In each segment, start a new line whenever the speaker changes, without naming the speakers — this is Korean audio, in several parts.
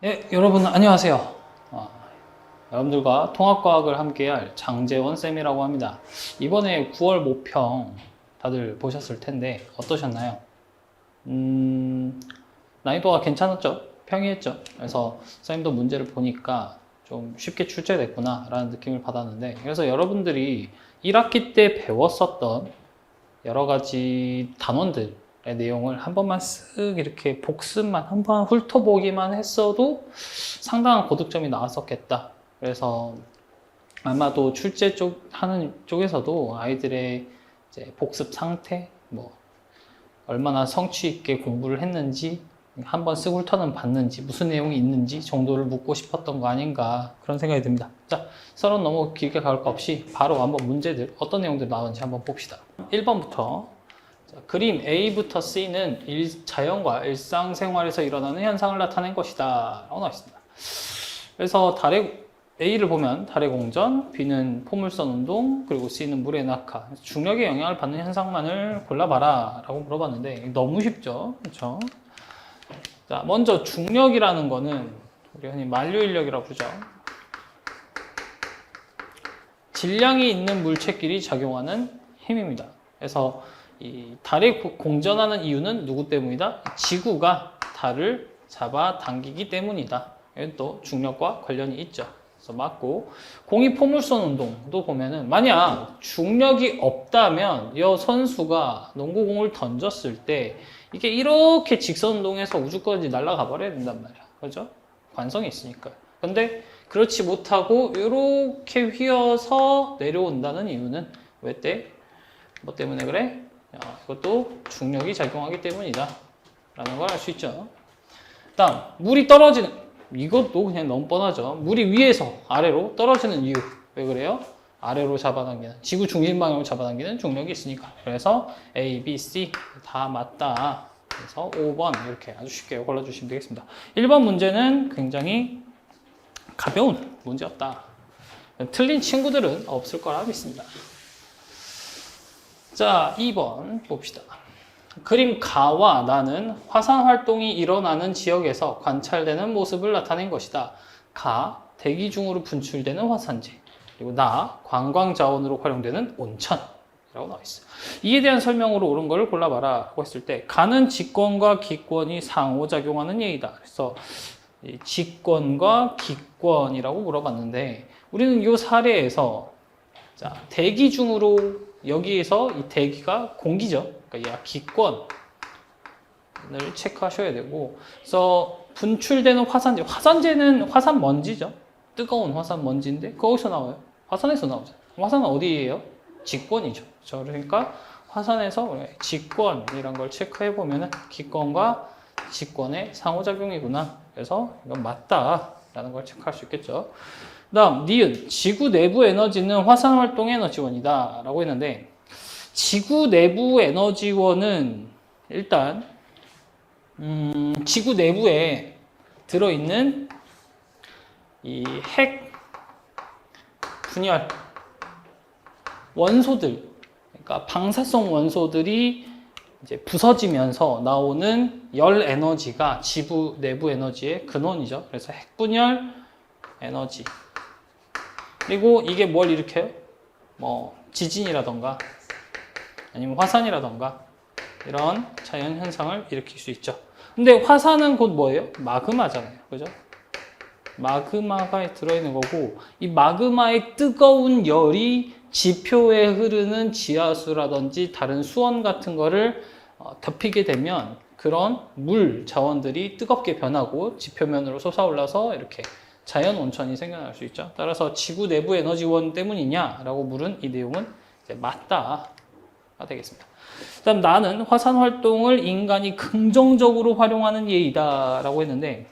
네, 여러분 안녕하세요. 어, 여러분들과 통합과학을 함께할 장재원 쌤이라고 합니다. 이번에 9월 모평 다들 보셨을 텐데 어떠셨나요? 난이도가 괜찮았죠? 평이했죠? 그래서 쌤도 문제를 보니까 좀 쉽게 출제됐구나 라는 느낌을 받았는데, 그래서 여러분들이 1학기 때 배웠었던 여러 가지 단원들의 내용을 한 번만 쓱 이렇게 복습만 한 번 훑어보기만 했어도 상당한 고득점이 나왔었겠다. 그래서 아마도 출제 쪽 하는 쪽에서도 아이들의 이제 복습 상태, 뭐 얼마나 성취 있게 공부를 했는지 한 번 쓱 훑어는 봤는지 무슨 내용이 있는지 정도를 묻고 싶었던 거 아닌가, 그런 생각이 듭니다. 자, 서론 너무 길게 가올 거 없이 바로 한번 문제들 어떤 내용들 나오는지 한번 봅시다. 1번부터 그림 A부터 C는 자연과 일상생활에서 일어나는 현상을 나타낸 것이다 라고 나와 있습니다. 그래서 A를 보면 달의 공전, B는 포물선 운동, 그리고 C는 물의 낙하, 중력의 영향을 받는 현상만을 골라봐라 라고 물어봤는데 너무 쉽죠, 그렇죠? 자, 먼저 중력이라는 거는 우리 흔히 만류인력이라고 부르죠. 질량이 있는 물체끼리 작용하는 힘입니다. 그래서 이 달에 공전하는 이유는 누구 때문이다? 지구가 달을 잡아당기기 때문이다. 이건 또 중력과 관련이 있죠. 그래서 맞고, 공이 포물선 운동도 보면은 만약 중력이 없다면 이 선수가 농구공을 던졌을 때 이게 이렇게 직선 운동해서 우주까지 날아가 버려야 된단 말이야. 그죠? 관성이 있으니까요. 근데 그렇지 못하고 이렇게 휘어서 내려온다는 이유는 왜 때? 뭐 때문에 그래? 이것도 중력이 작용하기 때문이다 라는 걸 알 수 있죠. 다음, 물이 떨어지는, 이것도 그냥 너무 뻔하죠. 물이 위에서 아래로 떨어지는 이유. 왜 그래요? 아래로 잡아당기는, 지구 중심 방향으로 잡아당기는 중력이 있으니까. 그래서 A, B, C 다 맞다. 그래서 5번 이렇게 아주 쉽게 골라주시면 되겠습니다. 1번 문제는 굉장히 가벼운 문제였다. 틀린 친구들은 없을 거라 믿습니다. 자, 2번 봅시다. 그림 가와 나는 화산 활동이 일어나는 지역에서 관찰되는 모습을 나타낸 것이다. 가, 대기 중으로 분출되는 화산재. 그리고 나, 관광 자원으로 활용되는 온천. 라고 나와 있어요. 이에 대한 설명으로 옳은 걸 골라봐라 라고 했을 때, 가는 직권과 기권이 상호작용하는 예이다. 그래서 직권과 기권이라고 물어봤는데, 우리는 이 사례에서 자, 대기 중으로, 여기에서 이 대기가 공기죠. 그러니까 얘가 기권을 체크하셔야 되고, 그래서 분출되는 화산재, 화산재는 화산 먼지죠. 뜨거운 화산 먼지인데 거기서 나와요. 화산에서 나오죠. 화산은 어디예요? 직권이죠. 그렇죠? 그러니까 화산에서 직권이란 걸 체크해 보면은 기권과 직권의 상호작용이구나. 그래서 이건 맞다라는 걸 체크할 수 있겠죠. 다음, 니은, 지구 내부 에너지는 화산 활동의 에너지원이다 라고 했는데, 지구 내부 에너지원은 일단 지구 내부에 들어있는 이 핵 분열 원소들, 그러니까 방사성 원소들이 이제 부서지면서 나오는 열 에너지가 지구 내부 에너지의 근원이죠. 그래서 핵 분열 에너지. 그리고 이게 뭘 일으켜요? 뭐 지진이라던가 아니면 화산이라던가 이런 자연 현상을 일으킬 수 있죠. 근데 화산은 곧 뭐예요? 마그마잖아요. 그죠? 마그마가 들어있는 거고, 이 마그마의 뜨거운 열이 지표에 흐르는 지하수라든지 다른 수원 같은 거를 덮이게 되면 그런 물 자원들이 뜨겁게 변하고 지표면으로 솟아올라서 이렇게 자연 온천이 생겨날 수 있죠. 따라서 지구 내부 에너지원 때문이냐라고 물은 이 내용은 이제 맞다가 되겠습니다. 그다음 나는 화산 활동을 인간이 긍정적으로 활용하는 예이다라고 했는데,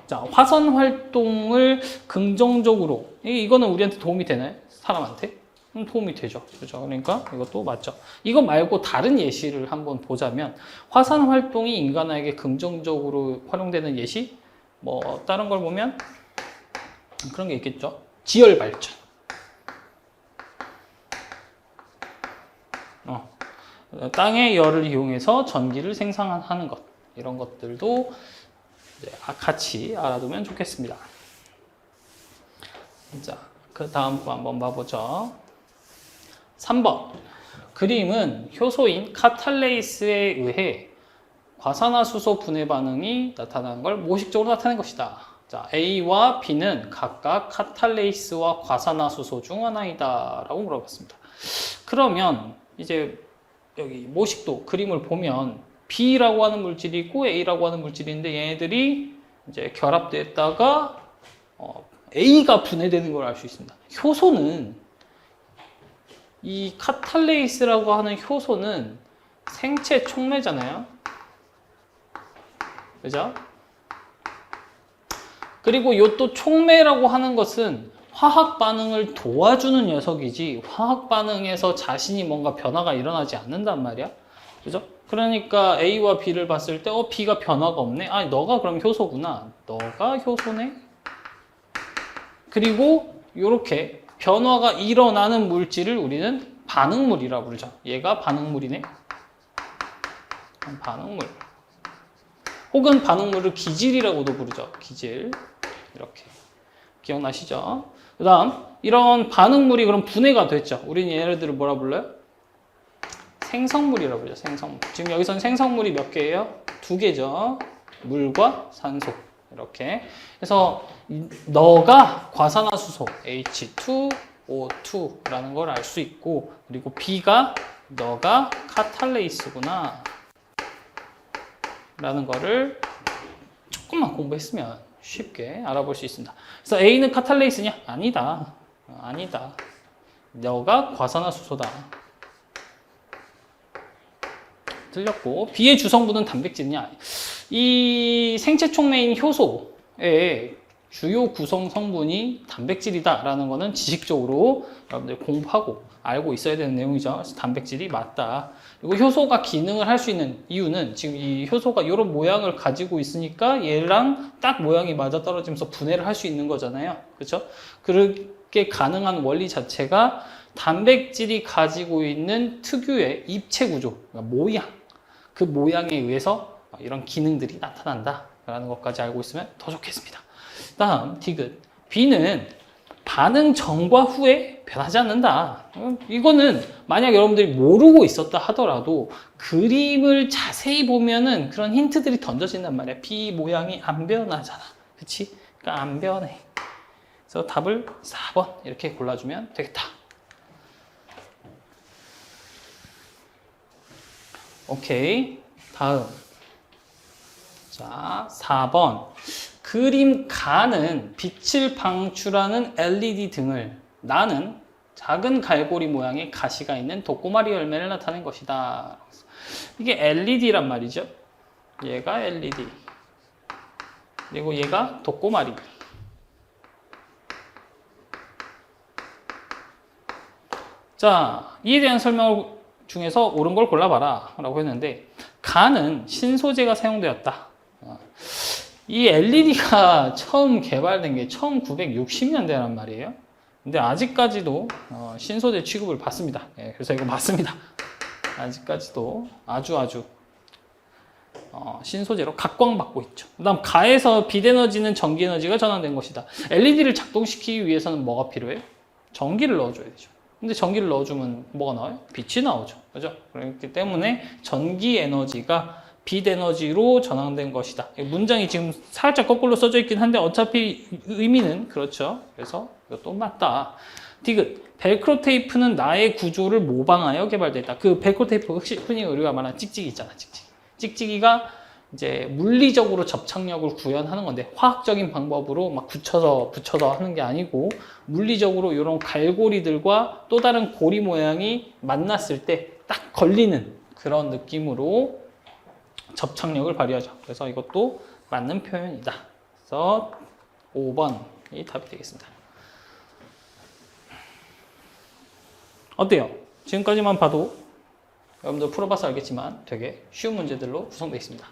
자, 화산 활동을 긍정적으로, 이거는 우리한테 도움이 되나요? 사람한테? 도움이 되죠. 그렇죠? 그러니까 이것도 맞죠. 이거 말고 다른 예시를 한번 보자면, 화산 활동이 인간에게 긍정적으로 활용되는 예시? 뭐 다른 걸 보면 그런 게 있겠죠. 지열 발전. 땅의 열을 이용해서 전기를 생산하는 것. 이런 것들도 이제 같이 알아두면 좋겠습니다. 자, 그 다음 거 한번 봐보죠. 3번. 그림은 효소인 카탈레이스에 의해 과산화수소 분해 반응이 나타나는 걸 모식적으로 나타낸 것이다. 자, A와 B는 각각 카탈레이스와 과산화수소 중 하나이다 라고 물어봤습니다. 그러면 이제 여기 모식도 그림을 보면 B라고 하는 물질이 있고 A라고 하는 물질이 있는데 얘네들이 이제 결합됐다가 A가 분해되는 걸 알 수 있습니다. 효소는 이 카탈레이스라고 하는 효소는 생체 촉매잖아요. 그죠? 그리고 요 또 촉매라고 하는 것은 화학 반응을 도와주는 녀석이지 화학 반응에서 자신이 뭔가 변화가 일어나지 않는단 말이야. 그죠? 그러니까 A와 B를 봤을 때 B가 변화가 없네. 아니 너가 그럼 효소구나. 너가 효소네. 그리고 이렇게 변화가 일어나는 물질을 우리는 반응물이라고 부르죠. 얘가 반응물이네. 반응물. 혹은 반응물을 기질이라고도 부르죠. 기질. 이렇게. 기억나시죠? 그 다음, 이런 반응물이 그럼 분해가 됐죠. 우리는 얘네들을 뭐라 불러요? 생성물이라고 부르죠. 생성물. 지금 여기서는 생성물이 몇 개예요? 2개죠. 물과 산소. 이렇게. 그래서 너가 과산화수소 H2O2라는 걸 알 수 있고, 그리고 B가 너가 카탈레이스구나 라는 거를 조금만 공부했으면 쉽게 알아볼 수 있습니다. 그래서 A는 카탈레이스냐? 아니다. 아니다. 너가 과산화수소다. 틀렸고, B의 주성분은 단백질이냐? 이 생체 촉매인 효소의 주요 구성 성분이 단백질이다라는 거는 지식적으로 여러분들 공부하고 알고 있어야 되는 내용이죠. 그래서 단백질이 맞다. 그리고 효소가 기능을 할 수 있는 이유는 지금 이 효소가 이런 모양을 가지고 있으니까 얘랑 딱 모양이 맞아떨어지면서 분해를 할 수 있는 거잖아요. 그렇죠? 그렇게 가능한 원리 자체가 단백질이 가지고 있는 특유의 입체 구조, 그러니까 모양, 그 모양에 의해서 이런 기능들이 나타난다라는 것까지 알고 있으면 더 좋겠습니다. 다음 디귿. B는 반응 전과 후에 변하지 않는다. 이거는 만약 여러분들이 모르고 있었다 하더라도 그림을 자세히 보면은 그런 힌트들이 던져진단 말이야. B 모양이 안 변하잖아. 그치? 그러니까 안 변해. 그래서 답을 4번 이렇게 골라주면 되겠다. 오케이. 다음. 자, 4번. 그림 가는 빛을 방출하는 LED 등을 나는 작은 갈고리 모양의 가시가 있는 독고마리 열매를 나타낸 것이다. 이게 LED란 말이죠. 얘가 LED. 그리고 얘가 독고마리. 자, 이에 대한 설명 중에서 옳은 걸 골라봐라 라고 했는데 가는 신소재가 사용되었다. 이 LED가 처음 개발된 게 1960년대란 말이에요. 근데 아직까지도 신소재 취급을 받습니다. 네, 그래서 이거 맞습니다. 아직까지도 아주 신소재로 각광받고 있죠. 그 다음 가에서 빛에너지는 전기에너지가 전환된 것이다. LED를 작동시키기 위해서는 뭐가 필요해요? 전기를 넣어줘야 되죠. 근데 전기를 넣어주면 뭐가 나와요? 빛이 나오죠. 그죠? 그렇기 때문에 전기 에너지가 빛 에너지로 전환된 것이다. 문장이 지금 살짝 거꾸로 써져 있긴 한데 어차피 의미는 그렇죠. 그래서 이것도 맞다. 디귿. 벨크로 테이프는 나의 구조를 모방하여 개발됐다. 그 벨크로 테이프 흔히 우리가 말하는 찍찍이 있잖아. 찍찍이. 찍찍이가 이제 물리적으로 접착력을 구현하는 건데 화학적인 방법으로 막 붙여서 하는 게 아니고 물리적으로 이런 갈고리들과 또 다른 고리 모양이 만났을 때 딱 걸리는 그런 느낌으로 접착력을 발휘하죠. 그래서 이것도 맞는 표현이다. 그래서 5번이 답이 되겠습니다. 어때요? 지금까지만 봐도 여러분들 풀어봐서 알겠지만 되게 쉬운 문제들로 구성되어 있습니다.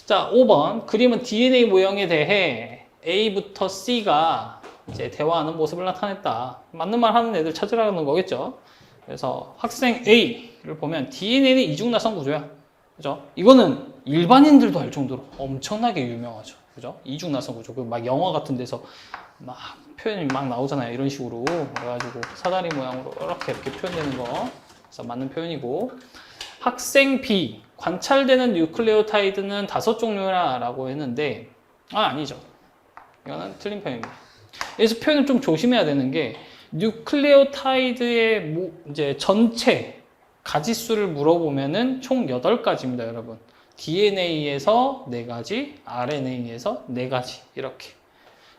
자, 5번. 그림은 DNA 모형에 대해 A부터 C가 이제 대화하는 모습을 나타냈다. 맞는 말 하는 애들 찾으라는 거겠죠. 그래서 학생 A를 보면 DNA는 이중나선 구조야. 그죠? 이거는 일반인들도 알 정도로 엄청나게 유명하죠. 그죠? 이중나선 구조. 막 영화 같은 데서 막 표현이 막 나오잖아요. 이런 식으로. 그래가지고 사다리 모양으로 이렇게 표현되는 거. 그래서 맞는 표현이고. 학생 B. 관찰되는 뉴클레오타이드는 5종류라 라고 했는데, 아니죠. 이거는 틀린 표현입니다. 그래서 표현을 좀 조심해야 되는 게, 뉴클레오타이드의 이제 전체 가지수를 물어보면은 총 8가지입니다, 여러분. DNA에서 4가지, RNA에서 4가지, 이렇게.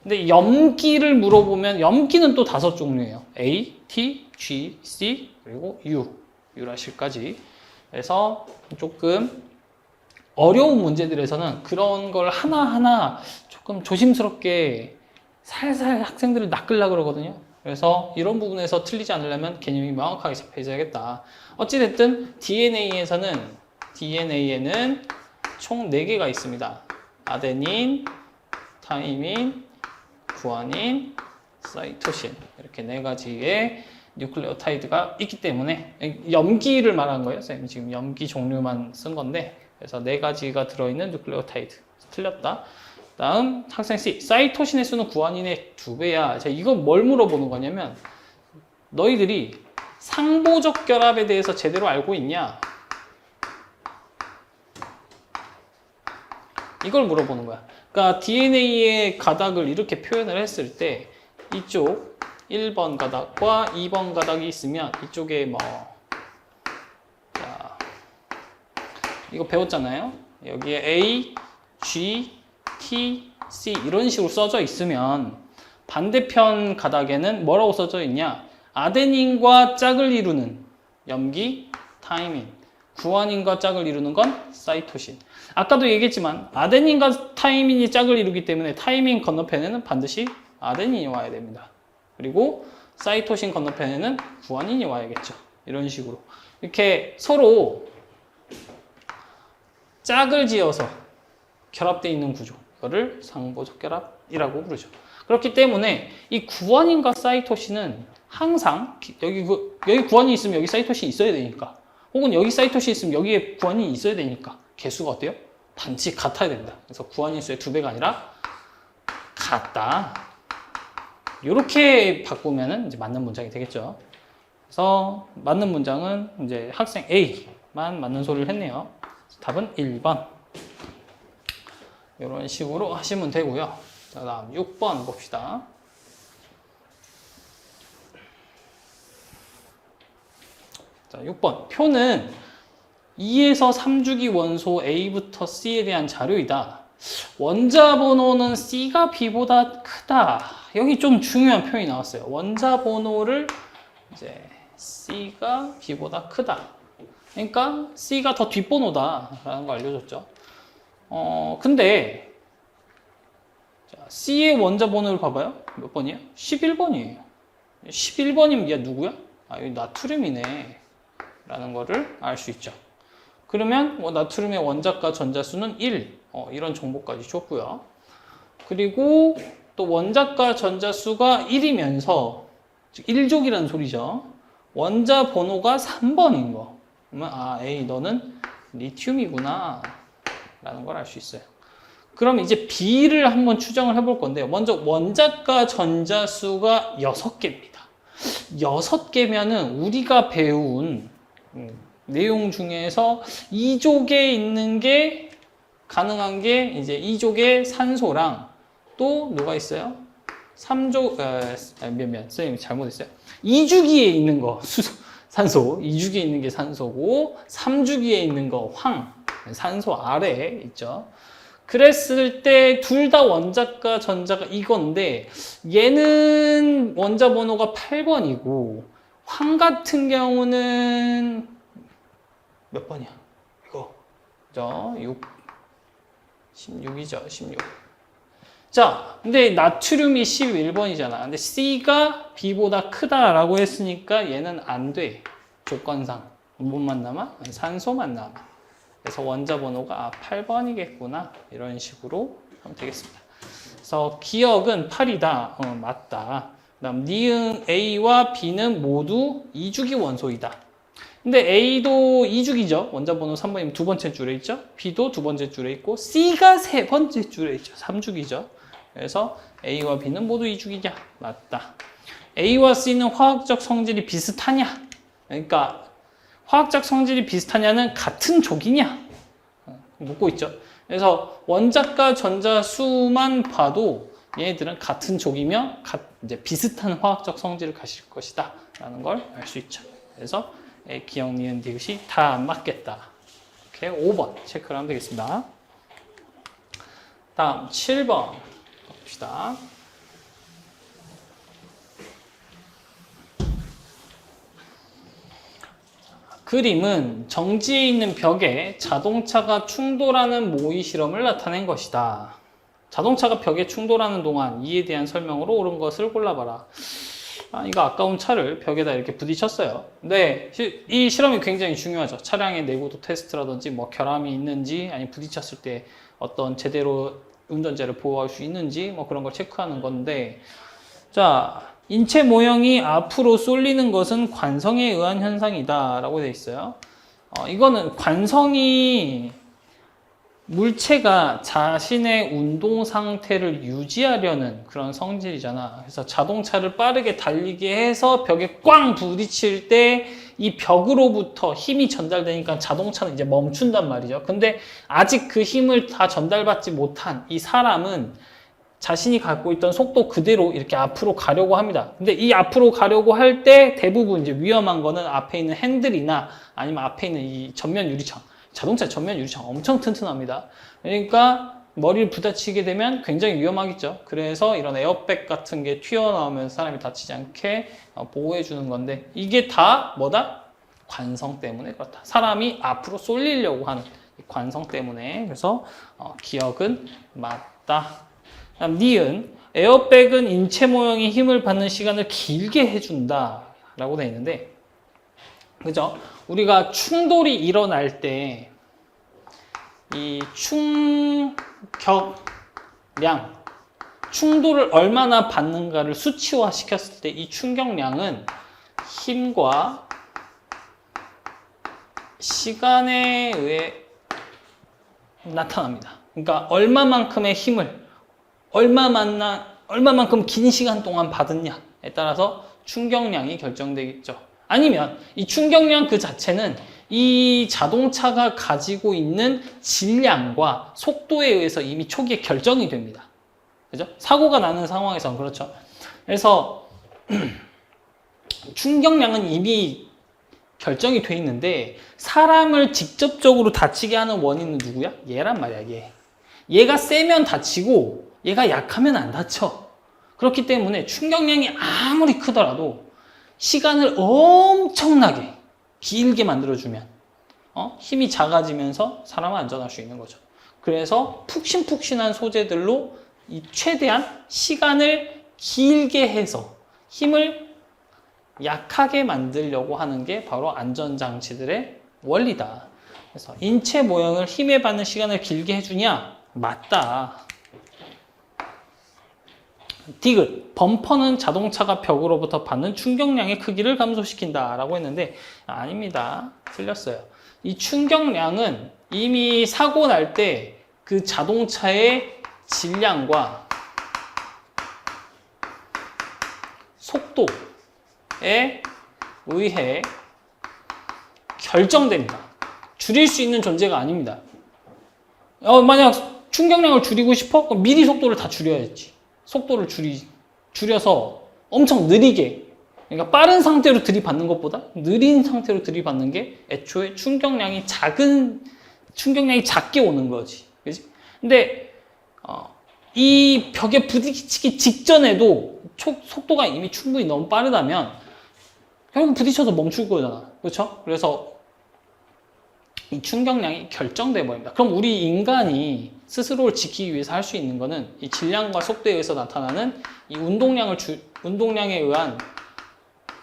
근데 염기를 물어보면, 염기는 또 5종류예요. A, T, G, C, 그리고 U, 유라실까지. 그래서 조금 어려운 문제들에서는 그런 걸 하나하나 조금 조심스럽게 살살 학생들을 낚으려고 그러거든요. 그래서 이런 부분에서 틀리지 않으려면 개념이 명확하게 잡혀 있어야겠다. 어찌됐든 DNA에는 총 4개가 있습니다. 아데닌, 타이민, 구아닌, 사이토신, 이렇게 4가지의 뉴클레오타이드가 있기 때문에, 염기를 말한 거예요. 선생님 지금 염기 종류만 쓴 건데, 그래서 4가지가 들어있는 뉴클레오타이드. 틀렸다. 다음 학생 C. 사이토신의 수는 구아닌의 2배야. 자, 이거 뭘 물어보는 거냐면, 너희들이 상보적 결합에 대해서 제대로 알고 있냐? 이걸 물어보는 거야. 그러니까 DNA의 가닥을 이렇게 표현을 했을 때, 이쪽 1번 가닥과 2번 가닥이 있으면 이쪽에 자, 이거 배웠잖아요. 여기에 A, G, T, C 이런 식으로 써져 있으면 반대편 가닥에는 뭐라고 써져 있냐? 아데닌과 짝을 이루는 염기, 타이민, 구아닌과 짝을 이루는 건 사이토신. 아까도 얘기했지만 아데닌과 타이민이 짝을 이루기 때문에 타이민 건너편에는 반드시 아데닌이 와야 됩니다. 그리고 사이토신 건너편에는 구아닌이 와야겠죠. 이런 식으로 이렇게 서로 짝을 지어서 결합되어 있는 구조, 이거를 상보적 결합이라고 부르죠. 그렇기 때문에 이 구아닌과 사이토신은 항상 여기 구아닌이 있으면 여기 사이토신이 있어야 되니까, 혹은 여기 사이토신이 있으면 여기에 구아닌이 있어야 되니까 개수가 어때요? 반드시 같아야 됩니다. 그래서 구아닌 수의 2배가 아니라 같다. 이렇게 바꾸면은 이제 맞는 문장이 되겠죠. 그래서 맞는 문장은 이제 학생 A만 맞는 소리를 했네요. 답은 1번. 이런 식으로 하시면 되고요. 자, 다음 6번 봅시다. 자, 6번. 표는 2에서 3주기 원소 A부터 C에 대한 자료이다. 원자 번호는 C가 B보다 크다. 여기 좀 중요한 표현이 나왔어요. 원자 번호를 이제 C가 B보다 크다. 그러니까 C가 더 뒷번호다라는 거 알려줬죠. 근데 자, C의 원자 번호를 봐봐요. 몇 번이에요? 11번이에요. 11번이면 얘 누구야? 여기 나트륨이네. 라는 거를 알 수 있죠. 그러면 나트륨의 원자가 전자수는 1. 이런 정보까지 줬고요. 그리고 또 원자가 전자수가 1이면서 즉 1족이라는 소리죠. 원자 번호가 3번인 거. 그러면 A 너는 리튬이구나 라는 걸 알 수 있어요. 그럼 이제 B를 한번 추정을 해볼 건데, 먼저 원자가 전자수가 6개입니다. 6개면은 우리가 배운 내용 중에서 2족에 있는 게 가능한 게 이제 2족에 산소랑 또 누가 있어요? 3족, 선생님 잘못했어요. 2주기에 있는 거, 산소. 2주기에 있는 게 산소고, 3주기에 있는 거, 산소 아래에 있죠. 그랬을 때 둘 다 원자가 전자가 이건데, 얘는 원자 번호가 8번이고, 황 같은 경우는 몇 번이야? 이거. 그죠? 16이죠. 16. 자, 근데 나트륨이 11번이잖아. 근데 C가 B보다 크다라고 했으니까 얘는 안 돼. 조건상. 뭐만 남아? 산소만 남아. 그래서 원자 번호가 8번이겠구나. 이런 식으로 하면 되겠습니다. 그래서 기억은 8이다. 맞다. 그다음 니은 A와 B는 모두 2주기 원소이다. 근데 A도 2죽이죠. 원자 번호 3번이면 두 번째 줄에 있죠. B도 두 번째 줄에 있고 C가 세 번째 줄에 있죠. 3죽이죠. 그래서 A와 B는 모두 2죽이냐? 맞다. A와 C는 화학적 성질이 비슷하냐? 그러니까 화학적 성질이 비슷하냐는 같은 족이냐? 묻고 있죠. 그래서 원자과 전자 수만 봐도 얘네들은 같은 족이며 이제 비슷한 화학적 성질을 가질 것이다 라는 걸 알 수 있죠. 그래서 기억, 니은, 디귿이 다 안 맞겠다. 이렇게 5번 체크를 하면 되겠습니다. 다음 7번 봅시다. 그림은 정지해 있는 벽에 자동차가 충돌하는 모의 실험을 나타낸 것이다. 자동차가 벽에 충돌하는 동안 이에 대한 설명으로 옳은 것을 골라봐라. 이거 아까운 차를 벽에다 이렇게 부딪혔어요. 근데 이 실험이 굉장히 중요하죠. 차량의 내구도 테스트라든지 뭐 결함이 있는지, 아니 부딪혔을 때 어떤 제대로 운전자를 보호할 수 있는지 뭐 그런 걸 체크하는 건데, 자, 인체 모형이 앞으로 쏠리는 것은 관성에 의한 현상이다 라고 되어 있어요. 이거는 관성이 물체가 자신의 운동 상태를 유지하려는 그런 성질이잖아. 그래서 자동차를 빠르게 달리게 해서 벽에 꽝 부딪힐 때 이 벽으로부터 힘이 전달되니까 자동차는 이제 멈춘단 말이죠. 근데 아직 그 힘을 다 전달받지 못한 이 사람은 자신이 갖고 있던 속도 그대로 이렇게 앞으로 가려고 합니다. 근데 이 앞으로 가려고 할 때 대부분 이제 위험한 거는 앞에 있는 핸들이나 아니면 앞에 있는 이 전면 유리창. 자동차 전면 유리창 엄청 튼튼합니다. 그러니까 머리를 부딪히게 되면 굉장히 위험하겠죠. 그래서 이런 에어백 같은 게 튀어나오면서 사람이 다치지 않게 보호해 주는 건데, 이게 다 뭐다? 관성 때문에 그렇다. 사람이 앞으로 쏠리려고 하는 관성 때문에. 그래서 기억은 맞다. 다음 니은, 에어백은 인체 모형이 힘을 받는 시간을 길게 해준다 라고 되어 있는데, 그죠? 우리가 충돌이 일어날 때 이 충격량, 충돌을 얼마나 받는가를 수치화 시켰을 때 이 충격량은 힘과 시간에 의해 나타납니다. 그러니까 얼마만큼의 힘을 얼마만큼 긴 시간 동안 받았냐에 따라서 충격량이 결정되겠죠. 아니면 이 충격량 그 자체는 이 자동차가 가지고 있는 질량과 속도에 의해서 이미 초기에 결정이 됩니다. 그죠? 사고가 나는 상황에서는 그렇죠. 그래서 충격량은 이미 결정이 돼 있는데, 사람을 직접적으로 다치게 하는 원인은 누구야? 얘란 말이야, 얘. 얘가 세면 다치고 얘가 약하면 안 다쳐. 그렇기 때문에 충격량이 아무리 크더라도 시간을 엄청나게 길게 만들어주면 힘이 작아지면서 사람은 안전할 수 있는 거죠. 그래서 푹신푹신한 소재들로 이 최대한 시간을 길게 해서 힘을 약하게 만들려고 하는 게 바로 안전장치들의 원리다. 그래서 인체 모형을 힘에 받는 시간을 길게 해주냐? 맞다. 디귿, 범퍼는 자동차가 벽으로부터 받는 충격량의 크기를 감소시킨다 라고 했는데, 아닙니다. 틀렸어요. 이 충격량은 이미 사고 날 때 그 자동차의 질량과 속도에 의해 결정됩니다. 줄일 수 있는 존재가 아닙니다. 만약 충격량을 줄이고 싶어? 그럼 미리 속도를 다 줄여야지. 속도를 줄여서 엄청 느리게, 그러니까 빠른 상태로 들이받는 것보다 느린 상태로 들이받는 게 애초에 충격량이 작게 오는 거지. 그지? 근데 이 벽에 부딪히기 직전에도 속도가 이미 충분히 너무 빠르다면 결국 부딪혀서 멈출 거잖아. 그렇죠? 그래서 이 충격량이 결정돼 버립니다. 그럼 우리 인간이 스스로를 지키기 위해서 할 수 있는 거는 이 질량과 속도에 의해서 나타나는 이 운동량에 의한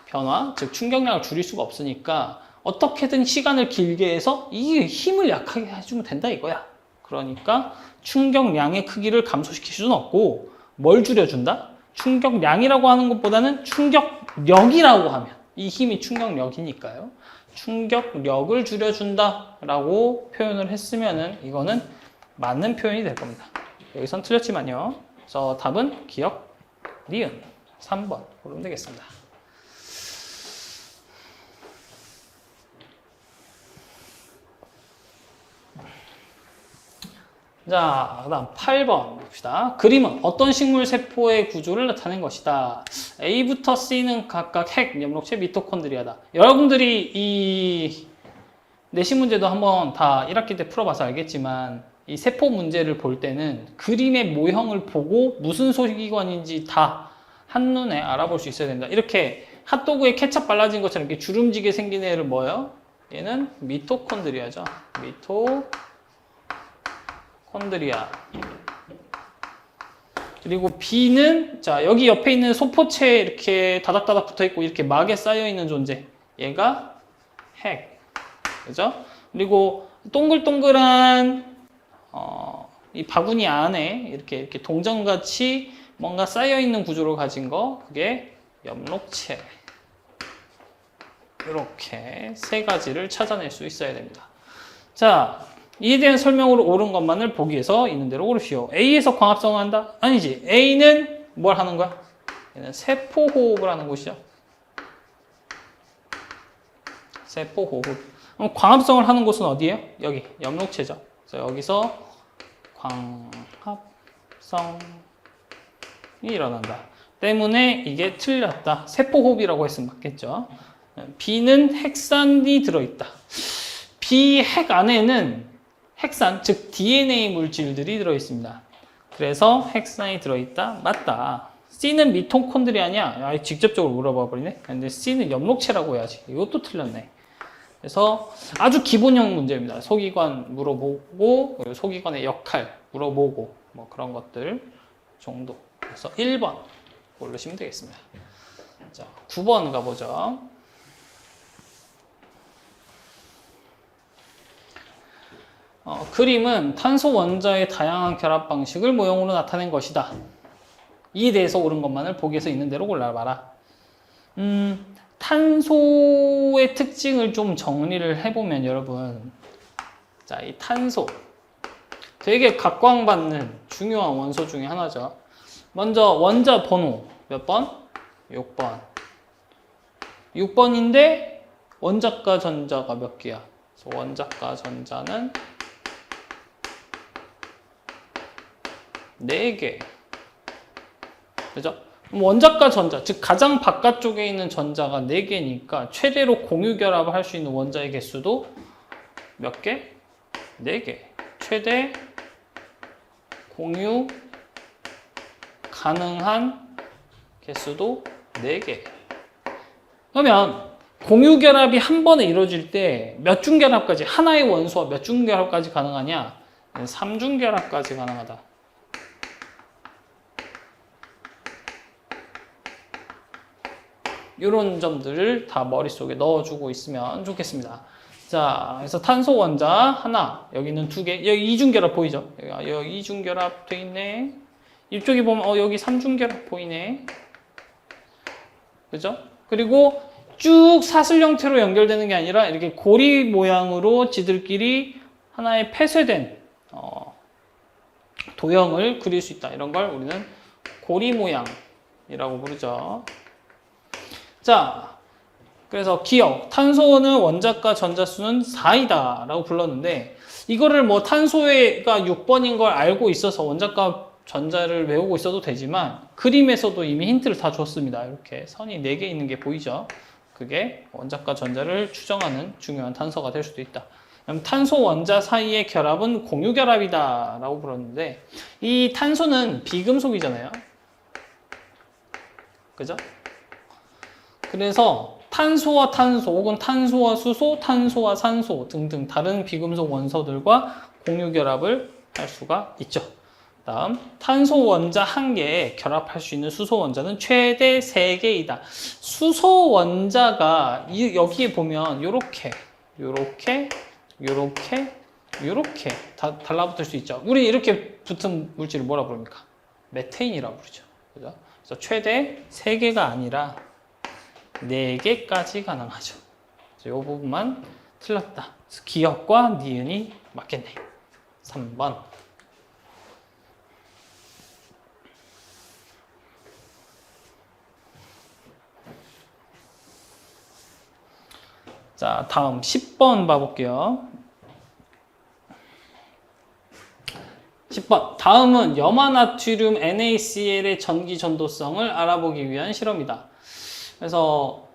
변화, 즉 충격량을 줄일 수가 없으니까 어떻게든 시간을 길게 해서 이 힘을 약하게 해주면 된다 이거야. 그러니까 충격량의 크기를 감소시킬 수는 없고, 뭘 줄여준다? 충격량이라고 하는 것보다는 충격력이라고 하면, 이 힘이 충격력이니까요. 충격력을 줄여준다 라고 표현을 했으면은 이거는 맞는 표현이 될 겁니다. 여기선 틀렸지만요. 그래서 답은 기억, 니은 3번 고르면 되겠습니다. 자, 그 다음 8번 봅시다. 그림은 어떤 식물 세포의 구조를 나타낸 것이다. A부터 C는 각각 핵, 엽록체, 미토콘드리아다. 여러분들이 이 내신 문제도 한번 다 1학기 때 풀어봐서 알겠지만 이 세포 문제를 볼 때는 그림의 모형을 보고 무슨 소기관인지 다 한눈에 알아볼 수 있어야 된다. 이렇게 핫도그에 케첩 발라진 것처럼 이렇게 주름지게 생긴 애를 뭐예요? 얘는 미토콘드리아죠. 미토콘드리아. 그리고 B는 자 여기 옆에 있는 소포체에 이렇게 다닥다닥 붙어있고 이렇게 막에 쌓여있는 존재. 얘가 핵. 그죠? 그리고 동글동글한 이 바구니 안에 이렇게 동전같이 뭔가 쌓여있는 구조를 가진 거 그게 엽록체. 이렇게 세 가지를 찾아낼 수 있어야 됩니다. 자, 이에 대한 설명으로 옳은 것만을 보기 위해서 있는 대로 고르시오. A에서 광합성을 한다? 아니지. A는 뭘 하는 거야? 얘는 세포호흡을 하는 곳이죠. 세포호흡. 그럼 광합성을 하는 곳은 어디예요? 여기, 엽록체죠. 그래서 여기서 광합성이 일어난다. 때문에 이게 틀렸다. 세포호흡이라고 했으면 맞겠죠. B는 핵산이 들어있다. B 핵 안에는 핵산, 즉 DNA 물질들이 들어있습니다. 그래서 핵산이 들어있다. 맞다. C는 미토콘드리아냐? 직접적으로 물어봐 버리네. 근데 C는 엽록체라고 해야지. 이것도 틀렸네. 그래서 아주 기본형 문제입니다. 소기관 물어보고, 소기관의 역할 물어보고, 뭐 그런 것들 정도. 그래서 1번 고르시면 되겠습니다. 자, 9번 가보죠. 그림은 탄소 원자의 다양한 결합 방식을 모형으로 나타낸 것이다. 이에 대해서 옳은 것만을 보기에서 있는 대로 골라봐라. 탄소의 특징을 좀 정리를 해보면 여러분, 자, 이 탄소 되게 각광받는 중요한 원소 중에 하나죠. 먼저 원자 번호 몇 번? 6번. 6번인데 원자과 전자가 몇 개야? 그래서 원자과 전자는 4개. 그죠? 원자과 전자, 즉 가장 바깥쪽에 있는 전자가 4개니까 최대로 공유 결합을 할 수 있는 원자의 개수도 몇 개? 4개. 최대 공유 가능한 개수도 4개. 그러면 공유 결합이 한 번에 이루어질 때 몇 중 결합까지, 하나의 원소와 몇 중 결합까지 가능하냐? 3중 결합까지 가능하다. 이런 점들을 다 머릿속에 넣어주고 있으면 좋겠습니다. 자, 그래서 탄소 원자 하나, 여기는 2개, 여기 이중결합 보이죠? 여기 이중결합 돼 있네. 이쪽에 보면 여기 3중결합 보이네. 그죠? 그리고 쭉 사슬 형태로 연결되는 게 아니라 이렇게 고리 모양으로 지들끼리 하나의 폐쇄된 도형을 그릴 수 있다. 이런 걸 우리는 고리 모양이라고 부르죠. 자, 그래서 기억, 탄소는 원자과 전자수는 4이다 라고 불렀는데 이거를 뭐 탄소가 6번인 걸 알고 있어서 원자과 전자를 외우고 있어도 되지만 그림에서도 이미 힌트를 다 줬습니다. 이렇게 선이 4개 있는 게 보이죠? 그게 원자과 전자를 추정하는 중요한 단서가 될 수도 있다. 그럼 탄소 원자 사이의 결합은 공유 결합이다 라고 불렀는데 이 탄소는 비금속이잖아요. 그죠? 그래서 탄소와 탄소 혹은 탄소와 수소, 탄소와 산소 등등 다른 비금속 원소들과 공유 결합을 할 수가 있죠. 다음, 탄소 원자 1개에 결합할 수 있는 수소 원자는 최대 3개이다. 수소 원자가 여기에 보면 요렇게 달라붙을 수 있죠. 우리 이렇게 붙은 물질을 뭐라 부릅니까? 메테인이라고 부르죠. 그죠? 그래서 최대 3개가 아니라 4개까지 가능하죠. 이 부분만 틀렸다. 그래서 기역과 니은이 맞겠네. 3번. 자, 다음 10번 봐볼게요. 10번. 다음은 염화나트륨 NaCl의 전기 전도성을 알아보기 위한 실험이다. 그래서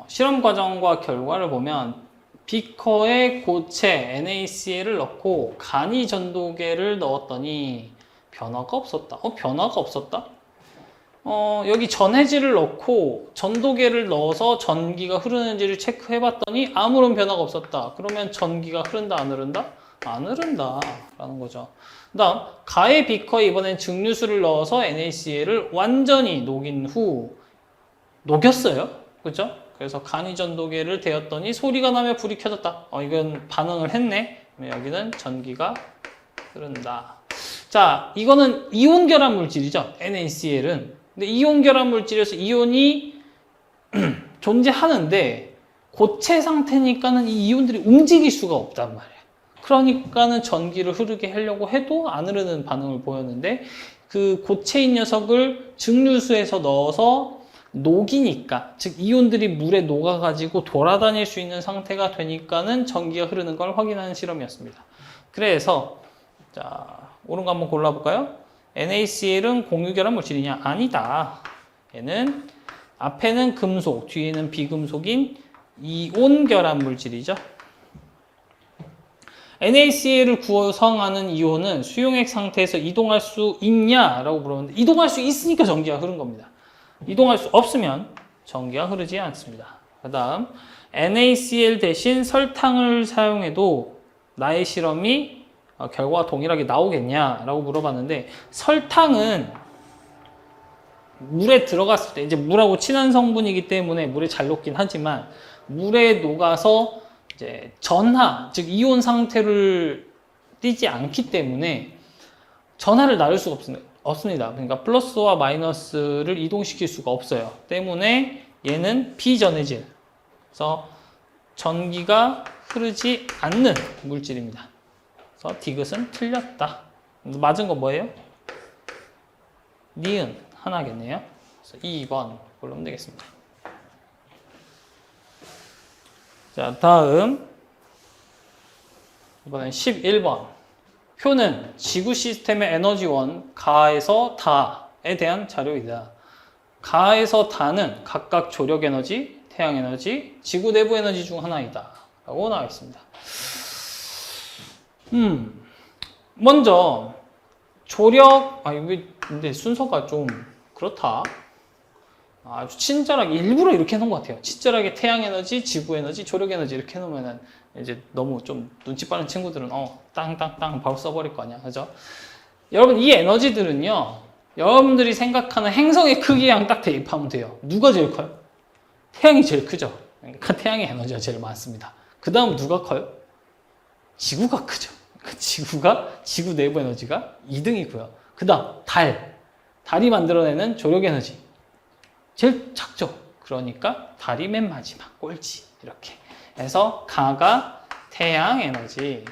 실험 과정과 결과를 보면 비커에 고체 NaCl을 넣고 간이 전도계를 넣었더니 변화가 없었다. 변화가 없었다? 여기 전해질을 넣고 전도계를 넣어서 전기가 흐르는지를 체크해 봤더니 아무런 변화가 없었다. 그러면 전기가 흐른다, 안 흐른다? 안 흐른다 라는 거죠. 그 다음 가의 비커에 이번엔 증류수를 넣어서 NaCl을 완전히 녹인 후 녹였어요. 그죠? 그래서 간이 전도계를 대었더니 소리가 나며 불이 켜졌다. 이건 반응을 했네. 여기는 전기가 흐른다. 자, 이거는 이온 결합 물질이죠. NaCl은. 근데 이온 결합 물질에서 이온이 존재하는데 고체 상태니까는 이 이온들이 움직일 수가 없단 말이에요. 그러니까는 전기를 흐르게 하려고 해도 안 흐르는 반응을 보였는데 그 고체인 녀석을 증류수에서 넣어서 녹이니까, 즉 이온들이 물에 녹아가지고 돌아다닐 수 있는 상태가 되니까는 전기가 흐르는 걸 확인하는 실험이었습니다. 그래서 자, 옳은 거 한번 골라볼까요? NaCl은 공유결합 물질이냐? 아니다. 얘는 앞에는 금속, 뒤에는 비금속인 이온 결합 물질이죠. NaCl을 구성하는 이온은 수용액 상태에서 이동할 수 있냐라고 물었는데 이동할 수 있으니까 전기가 흐른 겁니다. 이동할 수 없으면 전기가 흐르지 않습니다. 그 다음 NaCl 대신 설탕을 사용해도 나의 실험이 결과가 동일하게 나오겠냐라고 물어봤는데, 설탕은 물에 들어갔을 때 이제 물하고 친한 성분이기 때문에 물에 잘 녹긴 하지만 물에 녹아서 이제 전하, 즉 이온 상태를 띄지 않기 때문에 전하를 나눌 수가 없습니다. 그러니까 플러스와 마이너스를 이동시킬 수가 없어요. 때문에 얘는 비전해질, 그래서 전기가 흐르지 않는 물질입니다. 그래서 디귿은 틀렸다. 맞은 거 뭐예요? 니은 하나겠네요. 그래서 2번 고르면 되겠습니다. 자, 다음 이번엔 11번. 표는 지구 시스템의 에너지원 가에서 다에 대한 자료이다. 가에서 다는 각각 조력 에너지, 태양 에너지, 지구 내부 에너지 중 하나이다 라고 나와 있습니다. 먼저 조력, 이게 근데 순서가 좀 그렇다. 아주 친절하게 일부러 이렇게 해놓은 것 같아요. 친절하게 태양 에너지, 지구 에너지, 조력 에너지 이렇게 해놓으면은 이제 너무 좀 눈치 빠른 친구들은 땅땅땅 바로 써버릴 거 아니야, 그죠? 여러분, 이 에너지들은요, 여러분들이 생각하는 행성의 크기랑 딱 대입하면 돼요. 누가 제일 커요? 태양이 제일 크죠. 그러니까 태양의 에너지가 제일 많습니다. 그 다음 누가 커요? 지구가 크죠. 그 지구 내부 에너지가 2등이고요. 그 다음 달이 만들어내는 조력 에너지 제일 작죠. 그러니까 달이 맨 마지막 꼴찌. 이렇게 해서 가가 태양 에너지,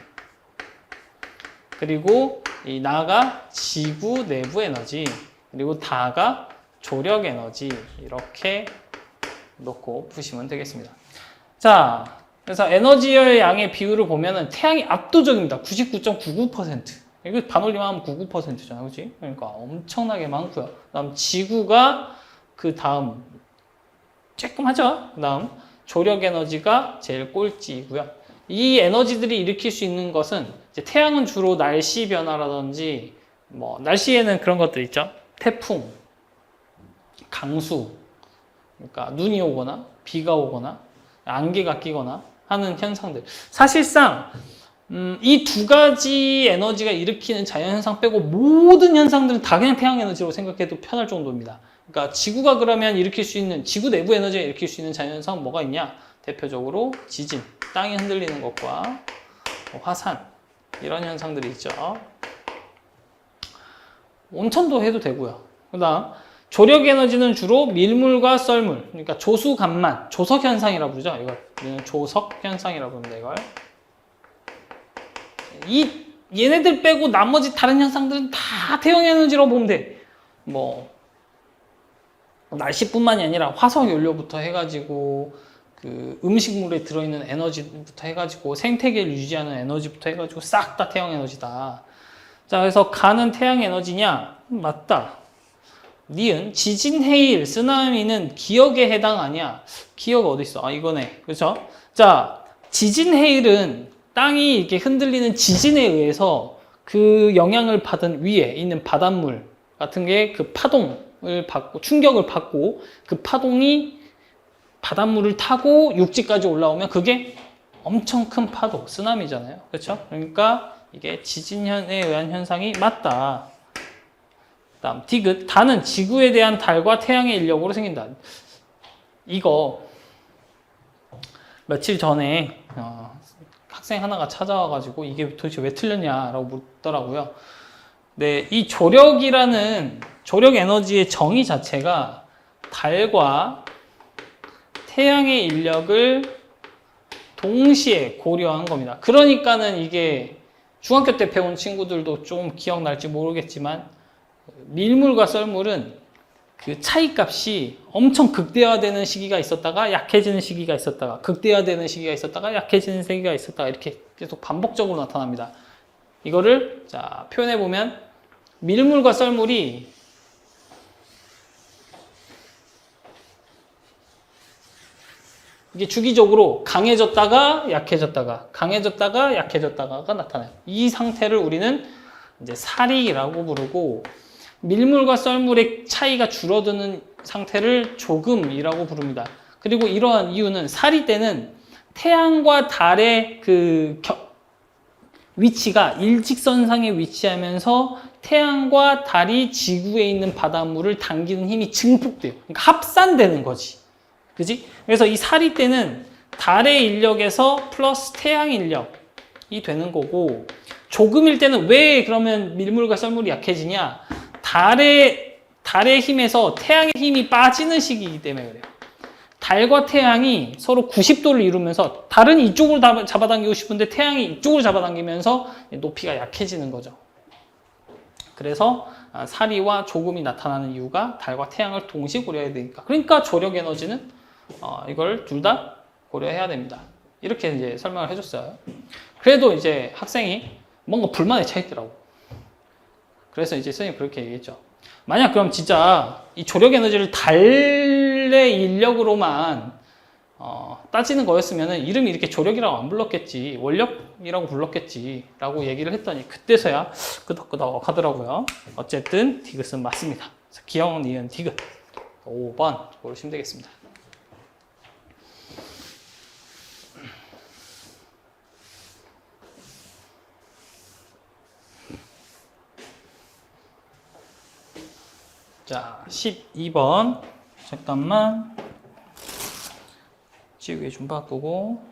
그리고 이 나가 지구 내부 에너지, 그리고 다가 조력 에너지, 이렇게 놓고 푸시면 되겠습니다. 자, 그래서 에너지의 양의 비율을 보면은 태양이 압도적입니다. 99.99%. 이거 반올림하면 99%잖아요. 그렇지? 그러니까 엄청나게 많고요. 그다음 지구가 그 다음 쬐끔하죠. 그 다음 조력 에너지가 제일 꼴찌이고요. 이 에너지들이 일으킬 수 있는 것은, 이제 태양은 주로 날씨 변화라든지 날씨에는 그런 것들 있죠. 태풍, 강수, 그러니까 눈이 오거나 비가 오거나 안개가 끼거나 하는 현상들. 사실상 이 두 가지 에너지가 일으키는 자연현상 빼고 모든 현상들은 다 그냥 태양 에너지로 생각해도 편할 정도입니다. 그러니까 지구가 그러면 일으킬 수 있는, 지구 내부 에너지가 일으킬 수 있는 자연현상 뭐가 있냐? 대표적으로 지진, 땅이 흔들리는 것과 화산, 이런 현상들이 있죠. 온천도 해도 되고요. 그 다음 조력 에너지는 주로 밀물과 썰물, 그러니까 조수간만, 조석 현상이라고 부르죠. 이걸 조석 현상이라고 부릅니다. 이걸 얘네들 빼고 나머지 다른 현상들은 다 태형 에너지로 보면 돼. 뭐 날씨뿐만이 아니라 화석 연료부터 해가지고 그 음식물에 들어있는 에너지부터 해가지고 생태계를 유지하는 에너지부터 해가지고 싹 다 태형 에너지다. 자, 그래서 간은 태양 에너지냐? 맞다. 니은 지진, 해일, 쓰나미는 기억에 해당 아니야. 기억 어디 있어? 아, 이거네. 그렇죠? 자, 지진, 해일은 땅이 이렇게 흔들리는 지진에 의해서 그 영향을 받은 위에 있는 바닷물 같은 게 그 파동을 받고 충격을 받고 그 파동이 바닷물을 타고 육지까지 올라오면 그게 엄청 큰 파도, 쓰나미잖아요. 그렇죠? 그러니까 이게 지진에 의한 현상이 맞다. 다음 디귿, 다는 지구에 대한 달과 태양의 인력으로 생긴다. 이거 며칠 전에 학생 하나가 찾아와가지고 이게 도대체 왜 틀렸냐라고 묻더라고요. 네, 이 조력이라는 조력 에너지의 정의 자체가 달과 태양의 인력을 동시에 고려한 겁니다. 그러니까는 이게 중학교 때 배운 친구들도 좀 기억날지 모르겠지만 밀물과 썰물은 그 차이값이 엄청 극대화되는 시기가 있었다가 약해지는 시기가 있었다가 극대화되는 시기가 있었다가 약해지는 시기가 있었다가 이렇게 계속 반복적으로 나타납니다. 이거를 자 표현해 보면 밀물과 썰물이 이게 주기적으로 강해졌다가 약해졌다가 강해졌다가 약해졌다가가 나타나요. 이 상태를 우리는 이제 사리라고 부르고 밀물과 썰물의 차이가 줄어드는 상태를 조금이라고 부릅니다. 그리고 이러한 이유는 사리 때는 태양과 달의 그 위치가 일직선상에 위치하면서 태양과 달이 지구에 있는 바닷물을 당기는 힘이 증폭돼요. 그러니까 합산되는 거지. 그지? 그래서 이 사리 때는 달의 인력에서 플러스 태양의 인력이 되는 거고 조금일 때는 왜 그러면 밀물과 썰물이 약해지냐? 달의 힘에서 태양의 힘이 빠지는 시기이기 때문에 그래요. 달과 태양이 서로 90도를 이루면서 달은 이쪽으로 잡아당기고 싶은데 태양이 이쪽으로 잡아당기면서 높이가 약해지는 거죠. 그래서 사리와 조금이 나타나는 이유가 달과 태양을 동시에 고려해야 되니까. 그러니까 조력 에너지는 이걸 둘 다 고려해야 됩니다. 이렇게 이제 설명을 해줬어요. 그래도 이제 학생이 뭔가 불만에 차 있더라고. 그래서 이제 선생님이 그렇게 얘기했죠. 만약 그럼 진짜 이 조력 에너지를 달의 인력으로만 따지는 거였으면 이름이 이렇게 조력이라고 안 불렀겠지, 원력이라고 불렀겠지 라고 얘기를 했더니 그때서야 끄덕끄덕 하더라고요. 어쨌든 디귿은 맞습니다. 기억, 니은, 디귿 5번 고르시면 되겠습니다. 자, 12번. 잠깐만. 지우개 좀 바꾸고.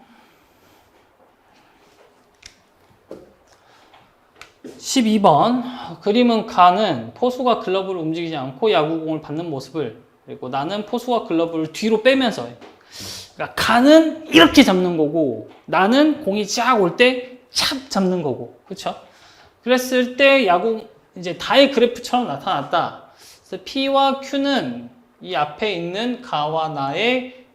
12번. 그림은 가는 포수가 글러브를 움직이지 않고 야구공을 받는 모습을, 그리고 나는 포수가 글러브를 뒤로 빼면서, 그러니까 가는 이렇게 잡는 거고 나는 공이 쫙 올 때 착 잡는 거고. 그렇죠? 그랬을 때 야구 이제 다의 그래프처럼 나타났다. 그래서 P와 Q는 이 앞에 있는 가와 나의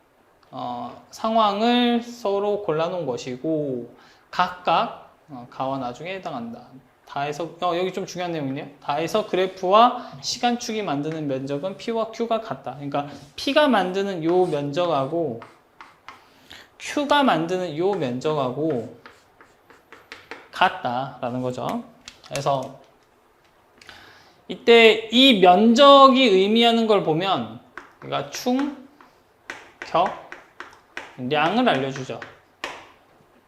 상황을 서로 골라놓은 것이고 각각 가와 나 중에 해당한다. 다에서 여기 좀 중요한 내용이네요. 다에서 그래프와 시간축이 만드는 면적은 P와 Q가 같다. 그러니까 P가 만드는 요 면적하고 Q가 만드는 요 면적하고 같다라는 거죠. 그래서 이때 이 면적이 의미하는 걸 보면 우리가 충, 격, 량을 알려주죠.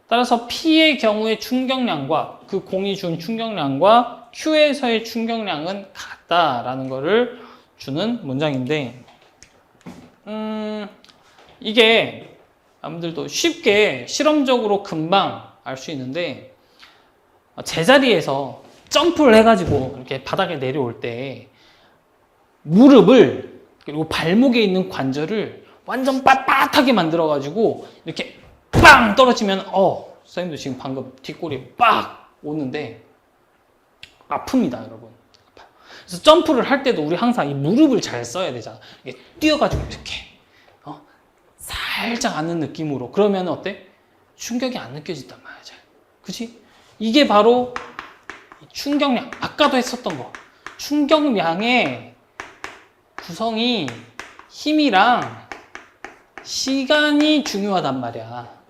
따라서 P의 경우의 충격량과 그 공이 준 충격량과 Q에서의 충격량은 같다라는 것을 주는 문장인데 이게 여러분들도 쉽게 실험적으로 금방 알 수 있는데 제자리에서 점프를 해가지고 이렇게 바닥에 내려올 때 무릎을 그리고 발목에 있는 관절을 완전 빳빳하게 만들어가지고 이렇게 빵 떨어지면 선생님도 지금 방금 뒷골이 빡 오는데 아픕니다, 여러분. 그래서 점프를 할 때도 우리 항상 이 무릎을 잘 써야 되잖아. 이게 뛰어가지고 이렇게 살짝 아는 느낌으로. 그러면 어때? 충격이 안 느껴진단 말이야. 그치? 이게 바로 충격량. 아까도 했었던 거. 충격량의 구성이 힘이랑 시간이 중요하단 말이야.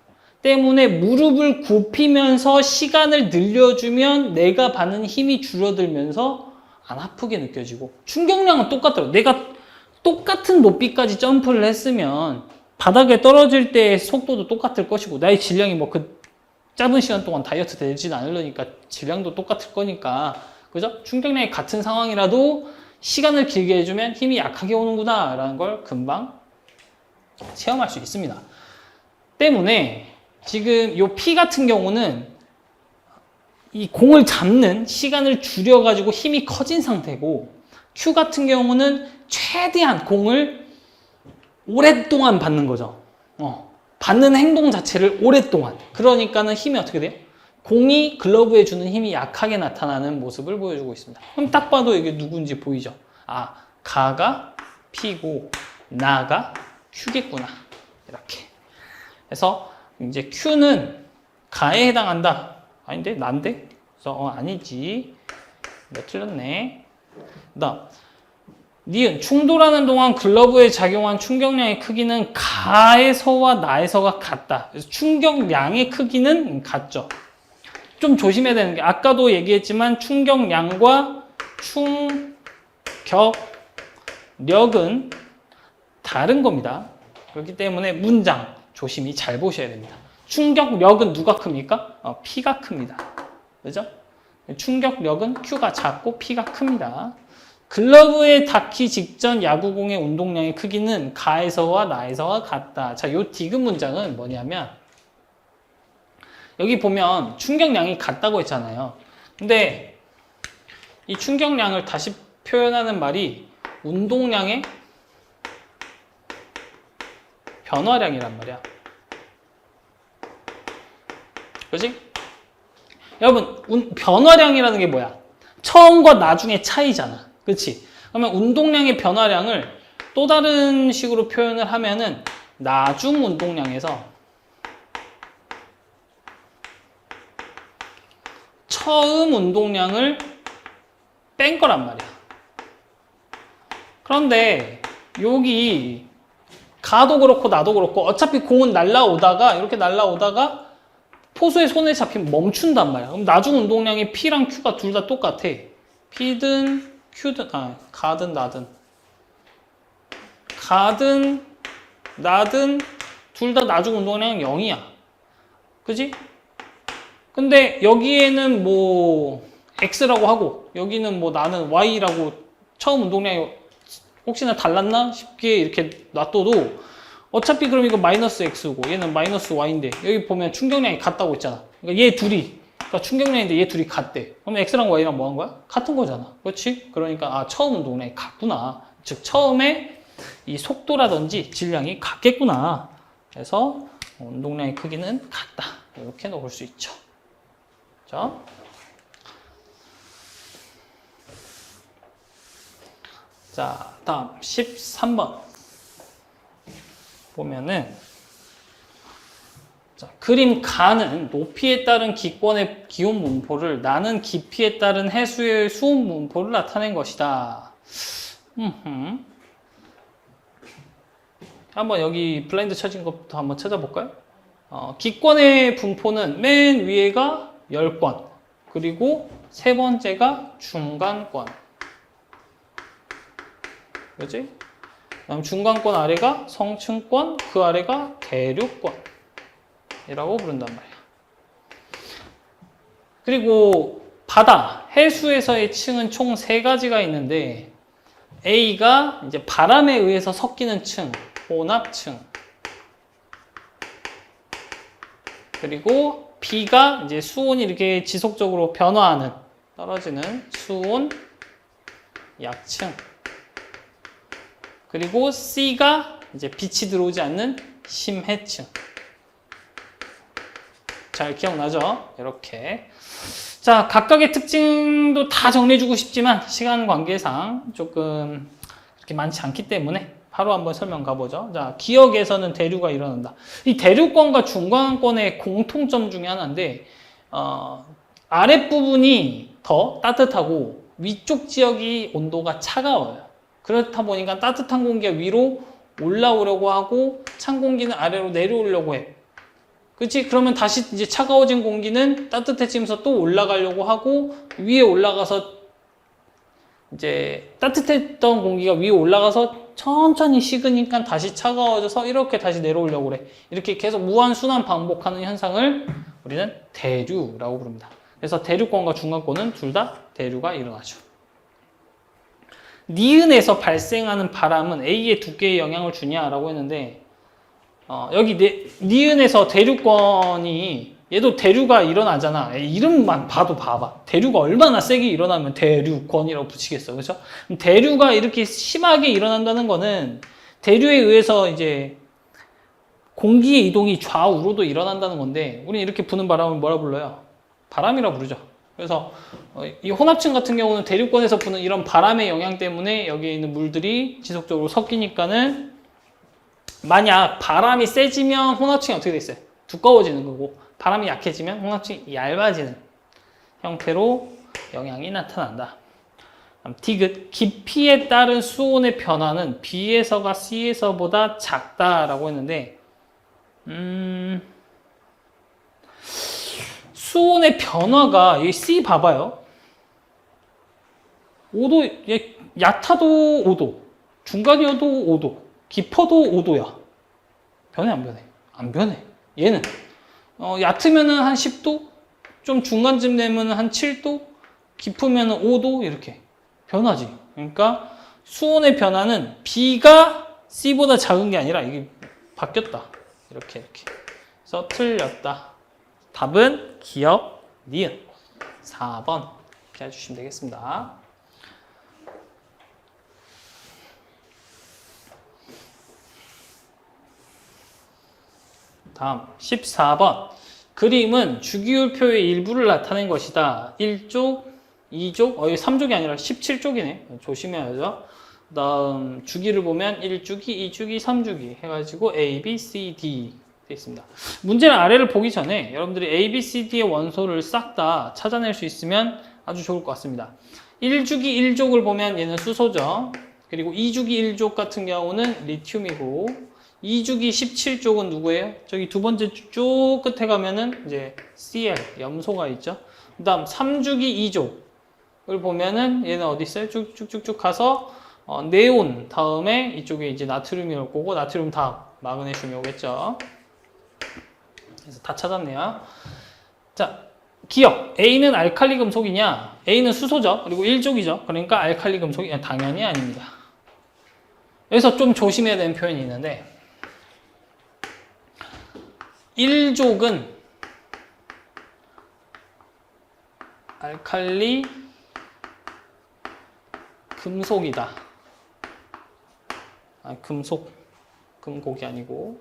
때문에 무릎을 굽히면서 시간을 늘려주면 내가 받는 힘이 줄어들면서 안 아프게 느껴지고, 충격량은 똑같더라고. 내가 똑같은 높이까지 점프를 했으면 바닥에 떨어질 때의 속도도 똑같을 것이고, 나의 질량이 뭐 그 짧은 시간 동안 다이어트 되진 않으려니까 질량도 똑같을 거니까, 그죠? 충격량이 같은 상황이라도 시간을 길게 해주면 힘이 약하게 오는구나 라는 걸 금방 체험할 수 있습니다. 때문에 지금 요 P 같은 경우는 이 공을 잡는 시간을 줄여가지고 힘이 커진 상태고, Q 같은 경우는 최대한 공을 오랫동안 받는 거죠. 받는 행동 자체를 오랫동안. 그러니까는 힘이 어떻게 돼요? 공이 글러브에 주는 힘이 약하게 나타나는 모습을 보여주고 있습니다. 그럼 딱 봐도 이게 누군지 보이죠? 가가 P고 나가 Q겠구나. 이렇게. 그래서 이제 Q는 가에 해당한다. 아닌데? 난데? 그래서 아니지. 틀렸네. 그다음 니은 충돌하는 동안 글러브에 작용한 충격량의 크기는 가에서와 나에서가 같다. 그래서 충격량의 크기는 같죠. 좀 조심해야 되는 게, 아까도 얘기했지만 충격량과 충격력은 다른 겁니다. 그렇기 때문에 문장 조심히 잘 보셔야 됩니다. 충격력은 누가 큽니까? P가 큽니다. 그죠? 충격력은 Q가 작고 P가 큽니다. 글러브에 닿기 직전 야구공의 운동량의 크기는 가에서와 나에서가 같다. 자, 요 디귿 문장은 뭐냐면, 여기 보면 충격량이 같다고 했잖아요. 근데 이 충격량을 다시 표현하는 말이 운동량의 변화량이란 말이야. 그렇지? 여러분, 변화량이라는 게 뭐야? 처음과 나중의 차이잖아. 그렇지? 그러면 운동량의 변화량을 또 다른 식으로 표현을 하면은 나중 운동량에서 처음 운동량을 뺀 거란 말이야. 그런데 여기 가도 그렇고 나도 그렇고 어차피 공은 날라오다가 이렇게 날라오다가 포수의 손에 잡히면 멈춘단 말이야. 그럼 나중 운동량이 P랑 Q가 둘 다 똑같아. P든 Q든, 가든 나든 둘 다 나중 운동량은 0이야. 그지? 근데 여기에는 뭐 X라고 하고 여기는 뭐 나는 Y라고 처음 운동량이 혹시나 달랐나 싶게 이렇게 놔둬도 어차피 그럼 이거 마이너스 X고 얘는 마이너스 Y인데 여기 보면 충격량이 같다고 했잖아. 그러니까 얘 둘이, 그러니까 충격량인데 얘 둘이 같대. 그럼 X랑 Y랑 뭐 한 거야? 같은 거잖아. 그렇지? 그러니까 처음 운동량이 같구나. 즉 처음에 이 속도라든지 질량이 같겠구나. 그래서 운동량의 크기는 같다. 이렇게 넣을 수 있죠. 자, 다음 13번 보면은, 자, 그림 가는 높이에 따른 기권의 기온 분포를 나는 깊이에 따른 해수의 수온 분포를 나타낸 것이다. 한번 여기 블라인드 쳐진 것부터 한번 찾아볼까요? 기권의 분포는 맨 위에가 열권, 그리고 세 번째가 중간권. 그렇지? 그다음 중간권 아래가 성층권, 그 아래가 대륙권이라고 부른단 말이야. 그리고 바다, 해수에서의 층은 총 3가지가 있는데, A가 이제 바람에 의해서 섞이는 층, 혼합층. 그리고 B가 이제 수온이 이렇게 지속적으로 변화하는, 떨어지는 수온 약층. 그리고 C가 이제 빛이 들어오지 않는 심해층. 잘 기억나죠? 이렇게. 자, 각각의 특징도 다 정리해주고 싶지만 시간 관계상 조금 그렇게 많지 않기 때문에 바로 한번 설명 가보죠. 자, 기역에서는 대류가 일어난다. 이 대류권과 중간권의 공통점 중에 하나인데 아랫부분이 더 따뜻하고 위쪽 지역이 온도가 차가워요. 그렇다 보니까 따뜻한 공기가 위로 올라오려고 하고 찬 공기는 아래로 내려오려고 해. 그렇지? 그러면 다시 이제 차가워진 공기는 따뜻해지면서 또 올라가려고 하고 위에 올라가서 이제 따뜻했던 공기가 위에 올라가서 천천히 식으니까 다시 차가워져서 이렇게 다시 내려오려고 그래. 이렇게 계속 무한순환 반복하는 현상을 우리는 대류라고 부릅니다. 그래서 대류권과 중간권은 둘 다 대류가 일어나죠. 니은에서 발생하는 바람은 A의 두께에 영향을 주냐라고 했는데 여기 니은에서 대류권이 얘도 대류가 일어나잖아. 이름만 봐도 봐봐. 대류가 얼마나 세게 일어나면 대류권이라고 붙이겠어. 그렇죠? 대류가 이렇게 심하게 일어난다는 거는 대류에 의해서 이제 공기의 이동이 좌우로도 일어난다는 건데 우리는 이렇게 부는 바람을 뭐라 불러요? 바람이라고 부르죠. 그래서 이 혼합층 같은 경우는 대류권에서 부는 이런 바람의 영향 때문에 여기에 있는 물들이 지속적으로 섞이니까는 만약 바람이 세지면 혼합층이 어떻게 돼 있어요? 두꺼워지는 거고 바람이 약해지면 혼합층이 얇아지는 형태로 영향이 나타난다. 디귿, 깊이에 따른 수온의 변화는 B에서가 C에서보다 작다라고 했는데 수온의 변화가 여기 C 봐봐요. 5도, 얕아도 5도, 중간이어도 5도, 깊어도 5도야. 변해 안 변해? 안 변해. 얘는 얕으면은 한 10도, 좀 중간쯤 되면 한 7도, 깊으면은 5도 이렇게 변하지. 그러니까 수온의 변화는 B가 C보다 작은 게 아니라 이게 바뀌었다. 이렇게. 그래서 틀렸다. 답은 기역, 니은 4번 이렇게 해주시면 되겠습니다. 다음 14번 그림은 주기율표의 일부를 나타낸 것이다. 1쪽, 2쪽, 여기 3족이 아니라 17족이네. 조심해야죠. 그 다음 주기를 보면 1주기, 2주기, 3주기 해가지고 A, B, C, D 되어 있습니다. 문제는 아래를 보기 전에 여러분들이 A, B, C, D의 원소를 싹 다 찾아낼 수 있으면 아주 좋을 것 같습니다. 1주기 1족을 보면 얘는 수소죠. 그리고 2주기 1족 같은 경우는 리튬이고 2주기 17족은 누구예요? 저기 두 번째 쭉 끝에 가면은 이제 Cl, 염소가 있죠. 그 다음 3주기 2족을 보면은 얘는 어디 있어요? 쭉쭉쭉쭉 가서 네온 다음에 이쪽에 이제 나트륨이 올 거고 나트륨 다음 마그네슘이 오겠죠. 그래서 다 찾았네요. 자, 기억. A는 알칼리 금속이냐? A는 수소죠. 그리고 1족이죠. 그러니까 알칼리 금속이 당연히 아닙니다. 여기서 좀 조심해야 되는 표현이 있는데 1족은 알칼리 금속이다. 금곡이 아니고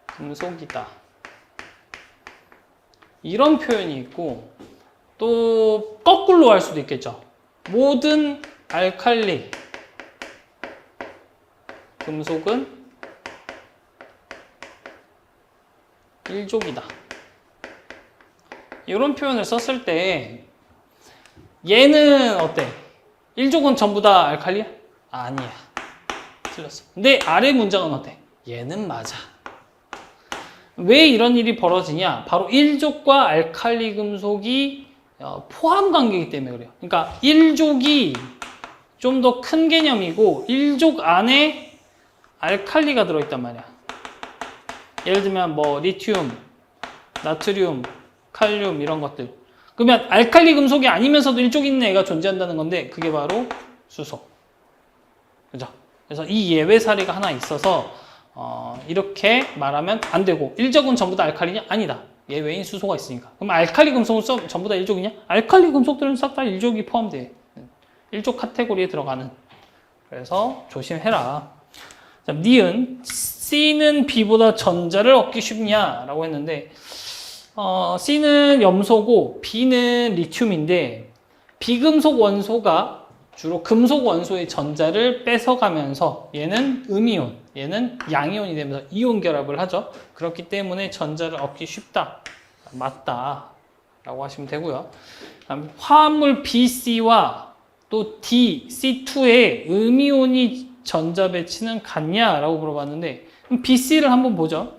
금속이다. 이런 표현이 있고 또 거꾸로 할 수도 있겠죠. 모든 알칼리 금속은 1족이다. 이런 표현을 썼을 때 얘는 어때? 1족은 전부 다 알칼리야? 아니야. 틀렸어. 근데 아래 문장은 어때? 얘는 맞아. 왜 이런 일이 벌어지냐? 바로 1족과 알칼리 금속이 포함 관계이기 때문에 그래요. 그러니까 1족이 좀 더 큰 개념이고 1족 안에 알칼리가 들어있단 말이야. 예를 들면 뭐 리튬, 나트륨, 칼륨 이런 것들. 그러면 알칼리 금속이 아니면서도 1족이 있는 애가 존재한다는 건데 그게 바로 수소. 그죠? 그래서 이 예외 사례가 하나 있어서 이렇게 말하면 안 되고 1족은 전부 다 알칼리냐? 아니다. 예외인 수소가 있으니까. 그럼 알칼리 금속은 전부 다 1족이냐? 알칼리 금속들은 싹 다 1족이 포함돼. 1족 카테고리에 들어가는 그래서 조심해라. 자, 니은 C는 B보다 전자를 얻기 쉽냐라고 했는데 C는 염소고 B는 리튬인데 비금속 원소가 주로 금속 원소의 전자를 뺏어가면서 얘는 음이온, 얘는 양이온이 되면서 이온 결합을 하죠. 그렇기 때문에 전자를 얻기 쉽다. 맞다. 라고 하시면 되고요. 화합물 BC와 또 D, C2의 음이온이 전자 배치는 같냐라고 물어봤는데 그럼 BC를 한번 보죠.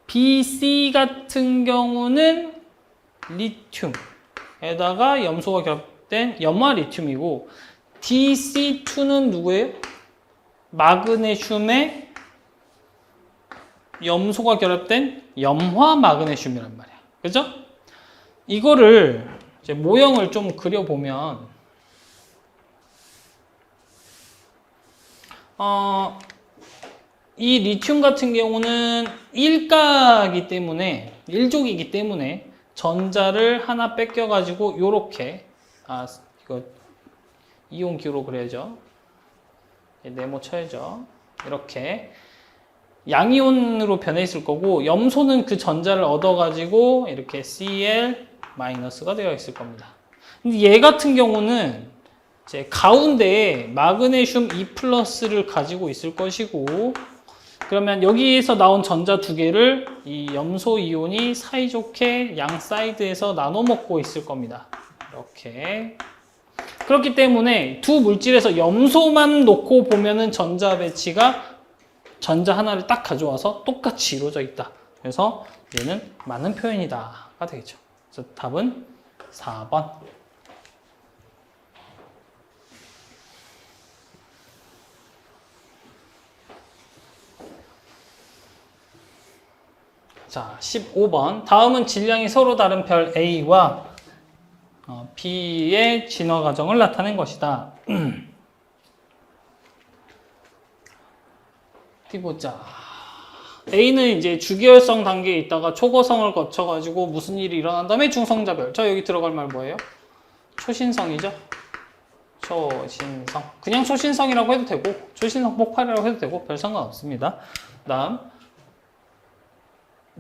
BC 같은 경우는 리튬에다가 염소가 결합된 염화 리튬이고 DC2는 누구예요? 마그네슘에 염소가 결합된 염화 마그네슘이란 말이야. 그죠? 이거를 이제 모형을 좀 그려보면 이 리튬 같은 경우는 일가이기 때문에 일족이기 때문에 전자를 하나 뺏겨가지고 요렇게 이거 이온기로 그려야죠. 네모 쳐야죠. 이렇게 양이온으로 변해 있을 거고 염소는 그 전자를 얻어가지고 이렇게 Cl-가 되어 있을 겁니다. 근데 얘 같은 경우는 이제 가운데에 마그네슘 E+를 가지고 있을 것이고 그러면 여기에서 나온 전자 두 개를 이 염소 이온이 사이좋게 양 사이드에서 나눠 먹고 있을 겁니다. 이렇게. 그렇기 때문에 두 물질에서 염소만 놓고 보면은 전자 배치가 전자 하나를 딱 가져와서 똑같이 이루어져 있다. 그래서 얘는 맞는 표현이다가 되겠죠. 그래서 답은 4번. 자, 15번. 다음은 질량이 서로 다른 별 A와 B의 진화 과정을 나타낸 것이다. 어디 보자. A는 이제 주기혈성 단계에 있다가 초고성을 거쳐가지고 무슨 일이 일어난 다음에 중성자별. 저 여기 들어갈 말 뭐예요? 초신성이죠? 초신성. 그냥 초신성이라고 해도 되고, 초신성 폭발이라고 해도 되고, 별 상관없습니다. 다음.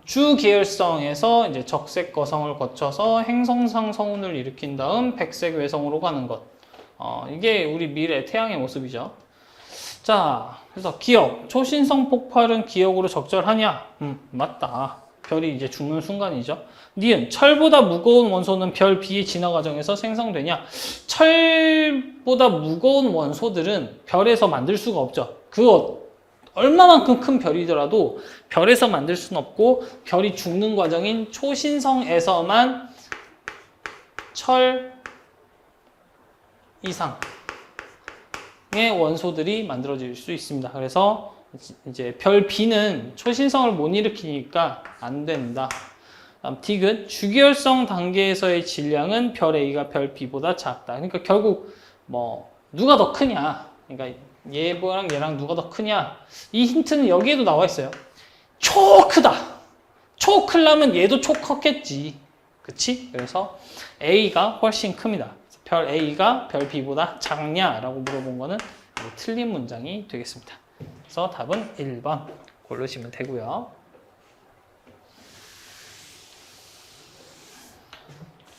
주계열성에서 이제 적색 거성을 거쳐서 행성상 성운을 일으킨 다음 백색 외성으로 가는 것. 이게 우리 미래 태양의 모습이죠. 자, 그래서 기억. 초신성 폭발은 기억으로 적절하냐? 맞다. 별이 이제 죽는 순간이죠. 니은. 철보다 무거운 원소는 별 B의 진화 과정에서 생성되냐? 철보다 무거운 원소들은 별에서 만들 수가 없죠. 그것. 얼마만큼 큰 별이더라도 별에서 만들 수는 없고 별이 죽는 과정인 초신성에서만 철 이상의 원소들이 만들어질 수 있습니다. 그래서 이제 별 B는 초신성을 못 일으키니까 안 된다. 다음 D은 주기혈성 단계에서의 질량은 별 A가 별 B보다 작다. 그러니까 결국 뭐 누가 더 크냐? 그러니까 얘랑 얘랑 누가 더 크냐? 이 힌트는 여기에도 나와 있어요. 초 크다. 초 크려면 얘도 초 컸겠지. 그치? 그래서 A가 훨씬 큽니다. 별 A가 별 B보다 작냐라고 물어본 거는 틀린 문장이 되겠습니다. 그래서 답은 1번 고르시면 되고요.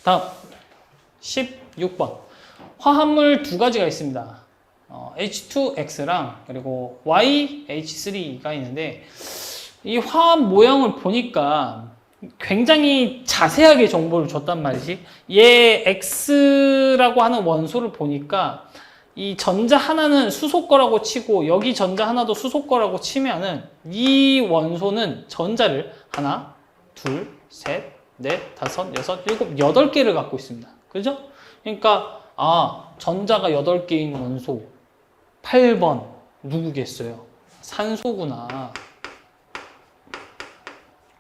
다음 16번. 화합물 두 가지가 있습니다. H2X랑 그리고 YH3가 있는데 이 화합 모형을 보니까 굉장히 자세하게 정보를 줬단 말이지. 얘 X라고 하는 원소를 보니까 이 전자 하나는 수소 거라고 치고 여기 전자 하나도 수소 거라고 치면은 이 원소는 전자를 하나, 둘, 셋, 넷, 다섯, 여섯, 일곱, 8개를 갖고 있습니다. 그죠? 그러니까 전자가 8개인 원소 8번 누구겠어요? 산소구나.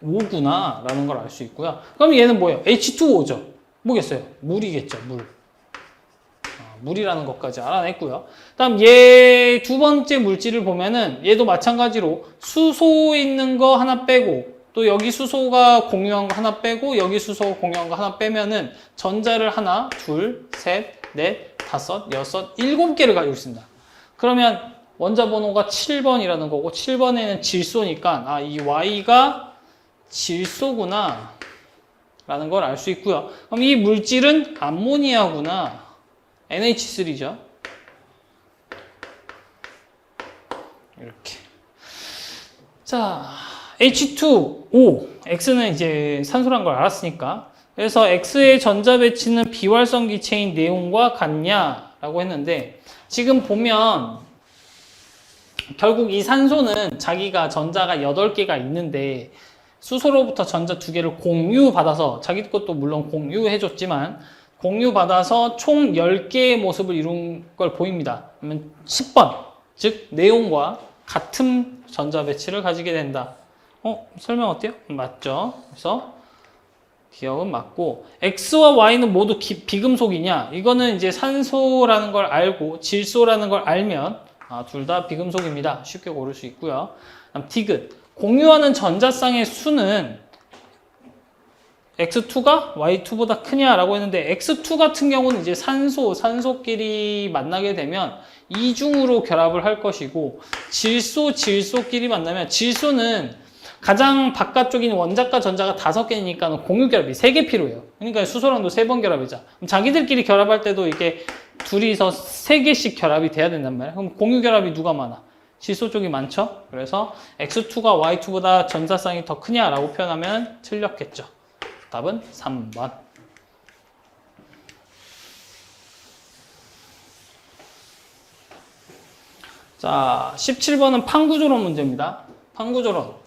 5구나 라는 걸 알 수 있고요. 그럼 얘는 뭐예요? H2O죠. 뭐겠어요? 물이겠죠. 물. 물이라는 것까지 알아냈고요. 다음 얘 두 번째 물질을 보면은 얘도 마찬가지로 수소 있는 거 하나 빼고 또 여기 수소가 공유한 거 하나 빼고 여기 수소가 공유한 거 하나 빼면은 전자를 하나, 둘, 셋, 넷, 5, 6, 7개를 가지고 있습니다. 그러면 원자 번호가 7번이라는 거고 7번에는 질소니까 아, 이 Y가 질소구나 라는 걸 알 수 있고요. 그럼 이 물질은 암모니아구나. NH3죠. 이렇게. 자, H2O. X는 이제 산소란 걸 알았으니까. 그래서 X의 전자 배치는 비활성 기체인 네온과 같냐라고 했는데 지금 보면 결국 이 산소는 자기가 전자가 8개가 있는데 수소로부터 전자 2개를 공유받아서 자기 것도 물론 공유해줬지만 공유받아서 총 10개의 모습을 이룬 걸 보입니다. 그러면 10번, 즉 네온과 같은 전자 배치를 가지게 된다. 설명 어때요? 맞죠? 그래서 기억은 맞고 X와 Y는 모두 비금속이냐? 이거는 이제 산소라는 걸 알고 질소라는 걸 알면 둘 다 비금속입니다. 쉽게 고를 수 있고요. 다음 디귿. 공유하는 전자쌍의 수는 X2가 Y2보다 크냐라고 했는데 X2 같은 경우는 이제 산소끼리 만나게 되면 이중으로 결합을 할 것이고 질소끼리 만나면 질소는 가장 바깥쪽인 원자과 전자가 5개니까 공유 결합이 3개 필요해요. 그러니까 수소랑도 3번 결합이자. 그럼 자기들끼리 결합할 때도 이게 둘이서 3개씩 결합이 돼야 된단 말이에요. 그럼 공유 결합이 누가 많아? 질소 쪽이 많죠? 그래서 X2가 Y2보다 전자쌍이 더 크냐라고 표현하면 틀렸겠죠. 답은 3번. 자, 17번은 판구조론 문제입니다. 판구조론.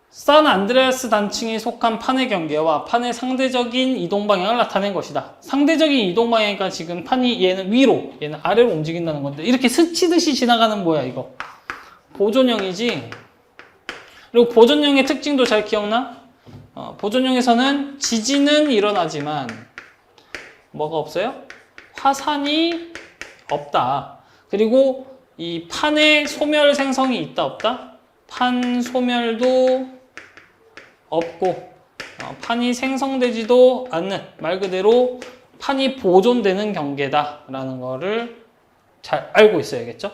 산안드레아스 단층에 속한 판의 경계와 판의 상대적인 이동 방향을 나타낸 것이다. 상대적인 이동 방향이니까 지금 판이 얘는 위로, 얘는 아래로 움직인다는 건데 이렇게 스치듯이 지나가는 뭐야 이거? 보존형이지. 그리고 보존형의 특징도 잘 기억나? 보존형에서는 지진은 일어나지만 뭐가 없어요? 화산이 없다. 그리고 이 판의 소멸 생성이 있다 없다? 판 소멸도 없고 판이 생성되지도 않는 말 그대로 판이 보존되는 경계다라는 거를 잘 알고 있어야겠죠.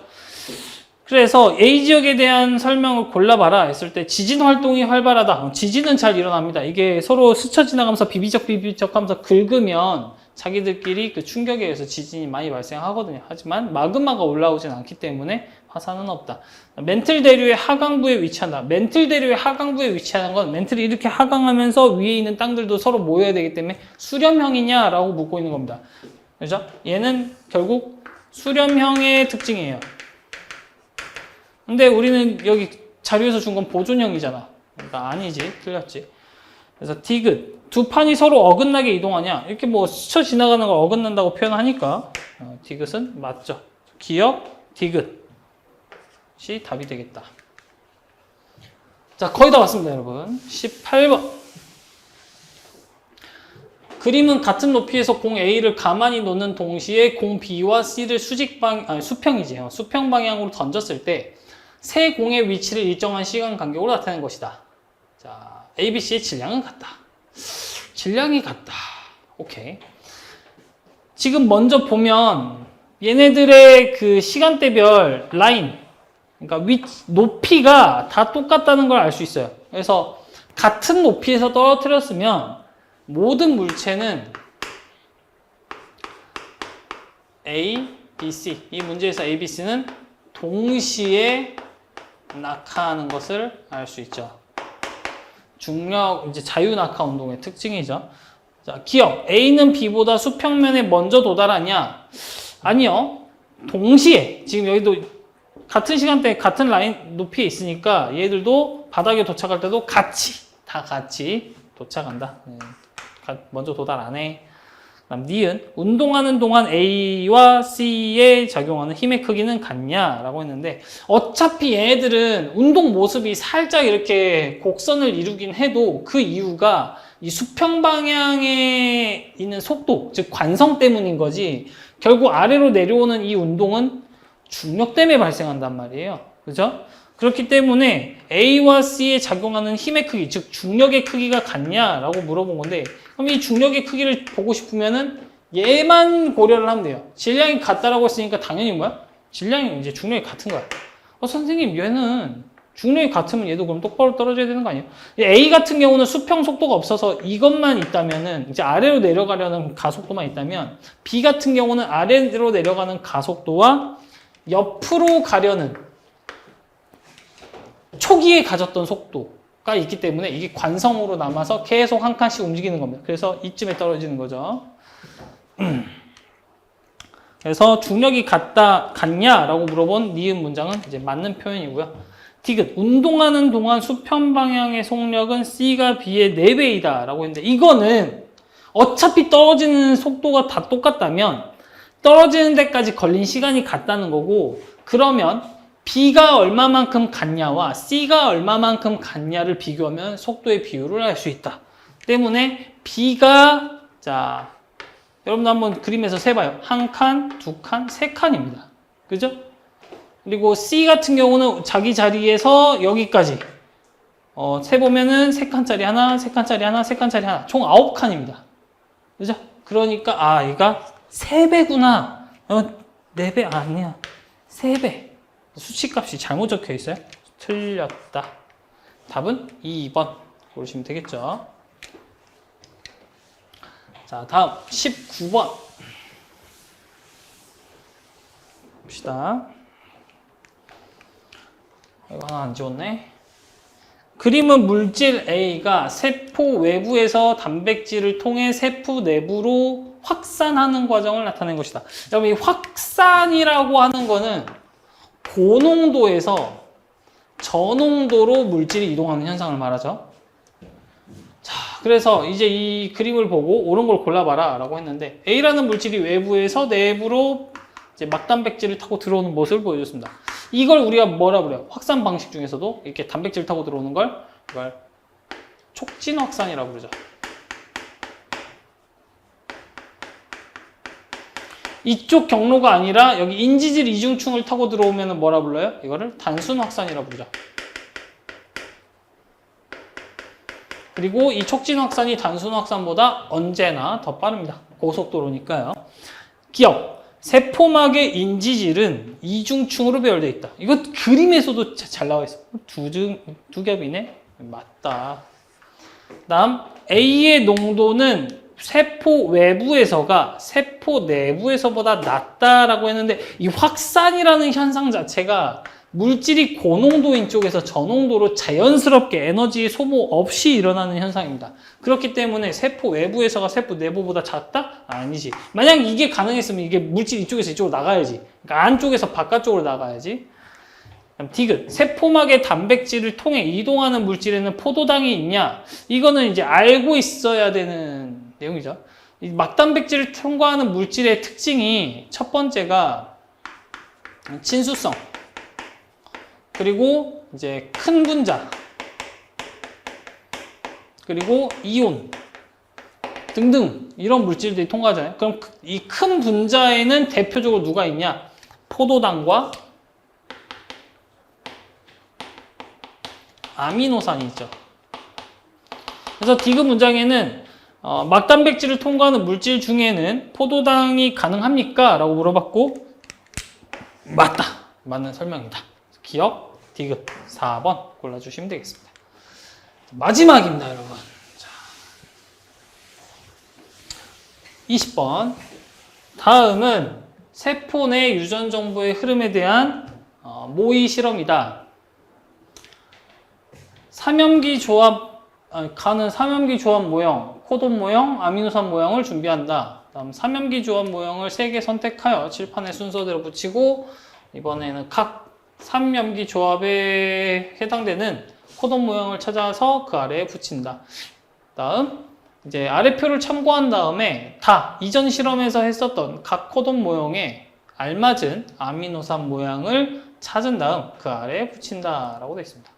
그래서 A 지역에 대한 설명을 골라봐라 했을 때 지진 활동이 활발하다. 지진은 잘 일어납니다. 이게 서로 스쳐 지나가면서 비비적 하면서 긁으면 자기들끼리 그 충격에 의해서 지진이 많이 발생하거든요. 하지만 마그마가 올라오진 않기 때문에 화산은 없다. 멘틀 대류의 하강부에 위치한다. 멘틀 대류의 하강부에 위치하는 건 멘틀이 이렇게 하강하면서 위에 있는 땅들도 서로 모여야 되기 때문에 수렴형이냐라고 묻고 있는 겁니다. 그죠? 얘는 결국 수렴형의 특징이에요. 근데 우리는 여기 자료에서 준 건 보존형이잖아. 그러니까 아니지. 틀렸지. 그래서 디귿. 두 판이 서로 어긋나게 이동하냐? 이렇게 뭐 스쳐 지나가는 걸 어긋난다고 표현하니까 디귿은 맞죠. 기억, 디귿이 답이 되겠다. 자, 거의 다 왔습니다, 여러분. 18번. 그림은 같은 높이에서 공 A를 가만히 놓는 동시에 공 B와 C를 수평이지. 수평 방향으로 던졌을 때 세 공의 위치를 일정한 시간 간격으로 나타낸 것이다. 자, A, B, C의 질량은 같다. 질량이 같다. 오케이. 지금 먼저 보면 얘네들의 그 시간대별 라인, 그러니까 높이가 다 똑같다는 걸 알 수 있어요. 그래서 같은 높이에서 떨어뜨렸으면 모든 물체는 A, B, C, 이 문제에서 A, B, C는 동시에 낙하하는 것을 알 수 있죠. 중력, 이제 자유낙하 운동의 특징이죠. 자, 기억. A는 B보다 수평면에 먼저 도달하냐? 아니요. 동시에, 지금 여기도 같은 시간대에 같은 라인 높이에 있으니까 얘들도 바닥에 도착할 때도 다 같이 도착한다. 먼저 도달 안 해. 그다음 니은. 운동하는 동안 A와 C에 작용하는 힘의 크기는 같냐라고 했는데 어차피 얘네들은 운동 모습이 살짝 이렇게 곡선을 이루긴 해도 그 이유가 이 수평 방향에 있는 속도, 즉 관성 때문인 거지 결국 아래로 내려오는 이 운동은 중력 때문에 발생한단 말이에요. 그죠? 그렇기 때문에 A와 C에 작용하는 힘의 크기, 즉 중력의 크기가 같냐라고 물어본 건데 그럼 이 중력의 크기를 보고 싶으면은 얘만 고려를 하면 돼요. 질량이 같다라고 했으니까 당연히 뭐야? 질량이 이제 중력이 같은 거야. 선생님, 얘는 중력이 같으면 얘도 그럼 똑바로 떨어져야 되는 거 아니에요? A 같은 경우는 수평 속도가 없어서 이것만 있다면은, 이제 아래로 내려가려는 가속도만 있다면, B 같은 경우는 아래로 내려가는 가속도와 옆으로 가려는 초기에 가졌던 속도가 있기 때문에 이게 관성으로 남아서 계속 한 칸씩 움직이는 겁니다. 그래서 이쯤에 떨어지는 거죠. 그래서 중력이 같냐라고 물어본 니은 문장은 이제 맞는 표현이고요. 디귿, 운동하는 동안 수평 방향의 속력은 C가 B의 4배이다 라고 했는데, 이거는 어차피 떨어지는 속도가 다 똑같다면 떨어지는 데까지 걸린 시간이 같다는 거고, 그러면 B가 얼마만큼 갔냐와 C가 얼마만큼 갔냐를 비교하면 속도의 비율을 알 수 있다. 때문에 B가, 자, 여러분 한번 그림에서 세봐요. 한 칸, 두 칸, 세 칸입니다. 그죠? 그리고 C 같은 경우는 자기 자리에서 여기까지 세보면은 세 칸짜리 하나, 세 칸짜리 하나, 세 칸짜리 하나, 총 9칸입니다. 그죠? 그러니까 얘가 3배구나. 4배 아니야. 3배. 수치값이 잘못 적혀 있어요. 틀렸다. 답은 2번 고르시면 되겠죠. 자, 다음 19번 봅시다. 이거 하나 안 지웠네. 그림은 물질 A가 세포 외부에서 단백질을 통해 세포 내부로 확산하는 과정을 나타낸 것이다. 여러분, 이 확산이라고 하는 거는 고농도에서 저농도로 물질이 이동하는 현상을 말하죠. 자, 그래서 이제 이 그림을 보고 옳은 걸 골라봐라 라고 했는데, A라는 물질이 외부에서 내부로 이제 막단백질을 타고 들어오는 모습을 보여줬습니다. 이걸 우리가 뭐라 그래요? 확산 방식 중에서도 이렇게 단백질 타고 들어오는 걸 이걸 촉진 확산이라고 그러죠. 이쪽 경로가 아니라 여기 인지질 이중충을 타고 들어오면 뭐라 불러요? 이거를 단순 확산이라고 부르죠. 그리고 이 촉진 확산이 단순 확산보다 언제나 더 빠릅니다. 고속도로니까요. 기억. 세포막의 인지질은 이중충으로 배열되어 있다. 이거 그림에서도 잘 나와 있어. 두 겹이네. 맞다. 다음 A의 농도는 세포 외부에서가 세포 내부에서보다 낮다라고 했는데, 이 확산이라는 현상 자체가 물질이 고농도인 쪽에서 저농도로 자연스럽게 에너지 소모 없이 일어나는 현상입니다. 그렇기 때문에 세포 외부에서가 세포 내부보다 작다? 아니지. 만약 이게 가능했으면 이게 물질 이쪽에서 이쪽으로 나가야지. 그러니까 안쪽에서 바깥쪽으로 나가야지. 디귿, 세포막의 단백질을 통해 이동하는 물질에는 포도당이 있냐? 이거는 이제 알고 있어야 되는 내용이죠. 이 막단백질을 통과하는 물질의 특징이 첫 번째가 친수성, 그리고 이제 큰 분자, 그리고 이온 등등 이런 물질들이 통과하잖아요. 그럼 이 큰 분자에는 대표적으로 누가 있냐? 포도당과 아미노산이 있죠. 그래서 디귿 문장에는 막단백질을 통과하는 물질 중에는 포도당이 가능합니까? 라고 물어봤고, 맞다. 맞는 설명입니다. 기억, 디귿 4번 골라주시면 되겠습니다. 마지막입니다, 여러분. 자, 20번. 다음은 세포 내 유전 정보의 흐름에 대한 모의 실험이다. 가는 삼염기 조합 모형, 코돈 모형, 아미노산 모형을 준비한다. 다음 삼염기 조합 모형을 3개 선택하여 칠판에 순서대로 붙이고, 이번에는 각 삼염기 조합에 해당되는 코돈 모형을 찾아서 그 아래에 붙인다. 다음 이제 아래표를 참고한 다음에 다 이전 실험에서 했었던 각 코돈 모형에 알맞은 아미노산 모양을 찾은 다음 그 아래에 붙인다라고 되어 있습니다.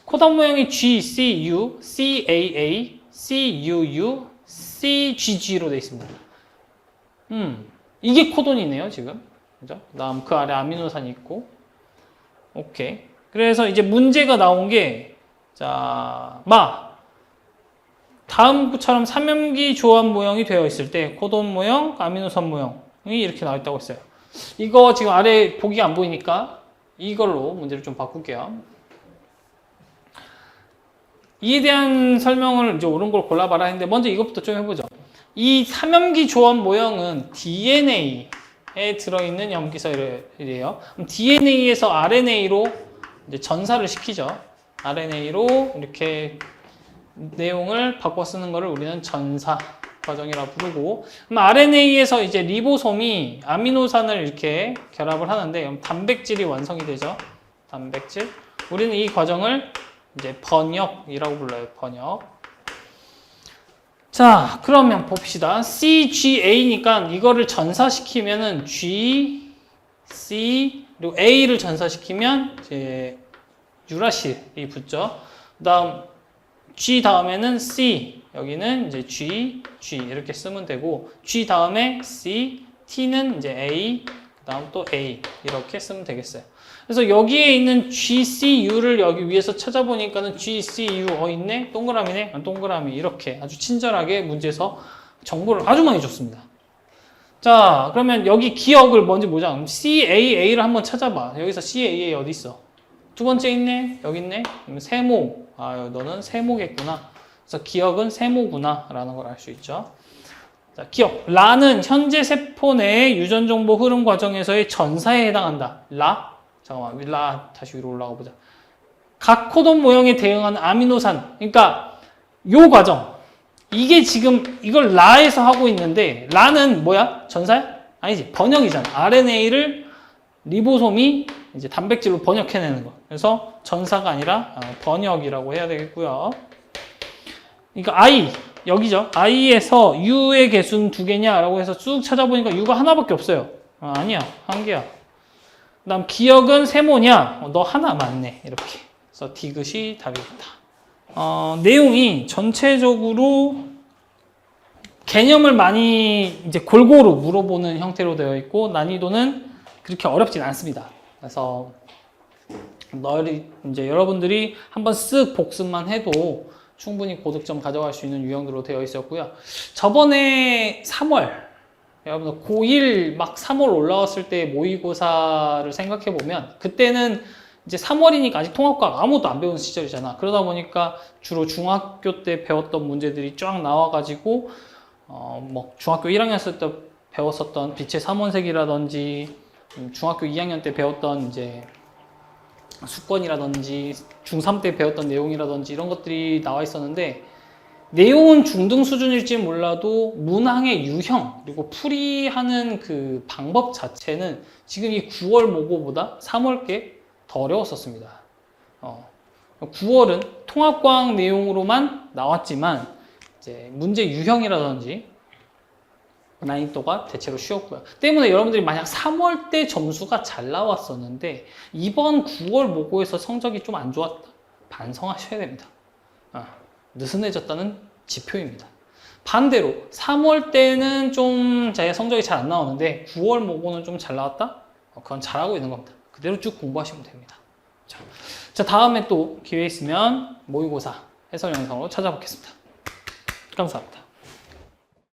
코돈 모형이 GCU, CAA, CUU, CGG로 되어 있습니다. 이게 코돈이네요, 지금. 그죠? 다음 그 아래 아미노산이 있고. 오케이. 그래서 이제 문제가 나온 게, 자, 다음처럼 삼염기 조합 모형이 되어 있을 때 코돈 모형, 아미노산 모형이 이렇게 나와 있다고 했어요. 이거 지금 아래 보기가 안 보이니까 이걸로 문제를 좀 바꿀게요. 이에 대한 설명을 이제 옳은 걸 골라봐라 했는데 먼저 이것부터 좀 해보죠. 이 삼염기 조합 모형은 DNA에 들어있는 염기서열이래요. DNA에서 RNA로 이제 전사를 시키죠. RNA로 이렇게 내용을 바꿔 쓰는 것을 우리는 전사 과정이라고 부르고, RNA에서 이제 리보솜이 아미노산을 이렇게 결합을 하는데 단백질이 완성이 되죠. 단백질. 우리는 이 과정을 이제 번역이라고 불러요. 번역. 자, 그러면 봅시다. CGA니까 이거를 전사시키면은 G, C, 그리고 A를 전사시키면 이제 유라실이 붙죠. 그다음 G 다음에는 C, 여기는 이제 G, G 이렇게 쓰면 되고, G 다음에 C, T는 이제 A, 그다음 또 A 이렇게 쓰면 되겠어요. 그래서 여기에 있는 GCU를 여기 위에서 찾아보니까는 GCU 있네? 동그라미네? 동그라미. 이렇게 아주 친절하게 문제에서 정보를 아주 많이 줬습니다. 자, 그러면 여기 기억을 먼저 보자. CAA를 한번 찾아봐. 여기서 CAA 어디 있어? 두 번째 있네? 여기 있네? 세모. 너는 세모겠구나. 그래서 기억은 세모구나 라는 걸 알 수 있죠. 자, 기억. 라는 현재 세포 내의 유전 정보 흐름 과정에서의 전사에 해당한다. 라? 잠깐만, 라 다시 위로 올라가 보자. 각 코돈 모형에 대응하는 아미노산. 그러니까 요 과정. 이게 지금 이걸 라에서 하고 있는데, 라는 뭐야? 전사야? 아니지. 번역이잖아. RNA를 리보솜이 이제 단백질로 번역해내는 거. 그래서 전사가 아니라 번역이라고 해야 되겠고요. 그러니까 I 여기죠. I에서 U의 개수는 2개냐라고 해서 쭉 찾아보니까 U가 하나밖에 없어요. 아니야, 1개야. 그다음 기억은 세모냐? 너 하나 맞네. 이렇게. 그래서 디귿이 답이겠다. 내용이 전체적으로 개념을 많이 이제 골고루 물어보는 형태로 되어 있고 난이도는 그렇게 어렵진 않습니다. 그래서 이제 여러분들이 한번 쓱 복습만 해도 충분히 고득점 가져갈 수 있는 유형으로 되어 있었고요. 저번에 3월, 여러분들 고1 막 3월 올라왔을 때 모의고사를 생각해 보면 그때는 이제 3월이니까 아직 통합과학 아무것도 안 배우는 시절이잖아. 그러다 보니까 주로 중학교 때 배웠던 문제들이 쫙 나와가지고 뭐 중학교 1학년 때 배웠었던 빛의 삼원색이라든지 중학교 2학년 때 배웠던 이제 수권이라든지 중3 때 배웠던 내용이라든지 이런 것들이 나와 있었는데 내용은 중등 수준일지 몰라도 문항의 유형 그리고 풀이하는 그 방법 자체는 지금 이 9월 모고보다 3월 게 더 어려웠었습니다. 9월은 통합과학 내용으로만 나왔지만 이제 문제 유형이라든지 난이도가 대체로 쉬웠고요. 때문에 여러분들이 만약 3월 때 점수가 잘 나왔었는데 이번 9월 모고에서 성적이 좀 안 좋았다. 반성하셔야 됩니다. 느슨해졌다는 지표입니다. 반대로 3월 때는 좀 제 성적이 잘 안 나오는데 9월 모고는 좀 잘 나왔다? 그건 잘하고 있는 겁니다. 그대로 쭉 공부하시면 됩니다. 자, 다음에 또 기회 있으면 모의고사 해설 영상으로 찾아뵙겠습니다. 감사합니다.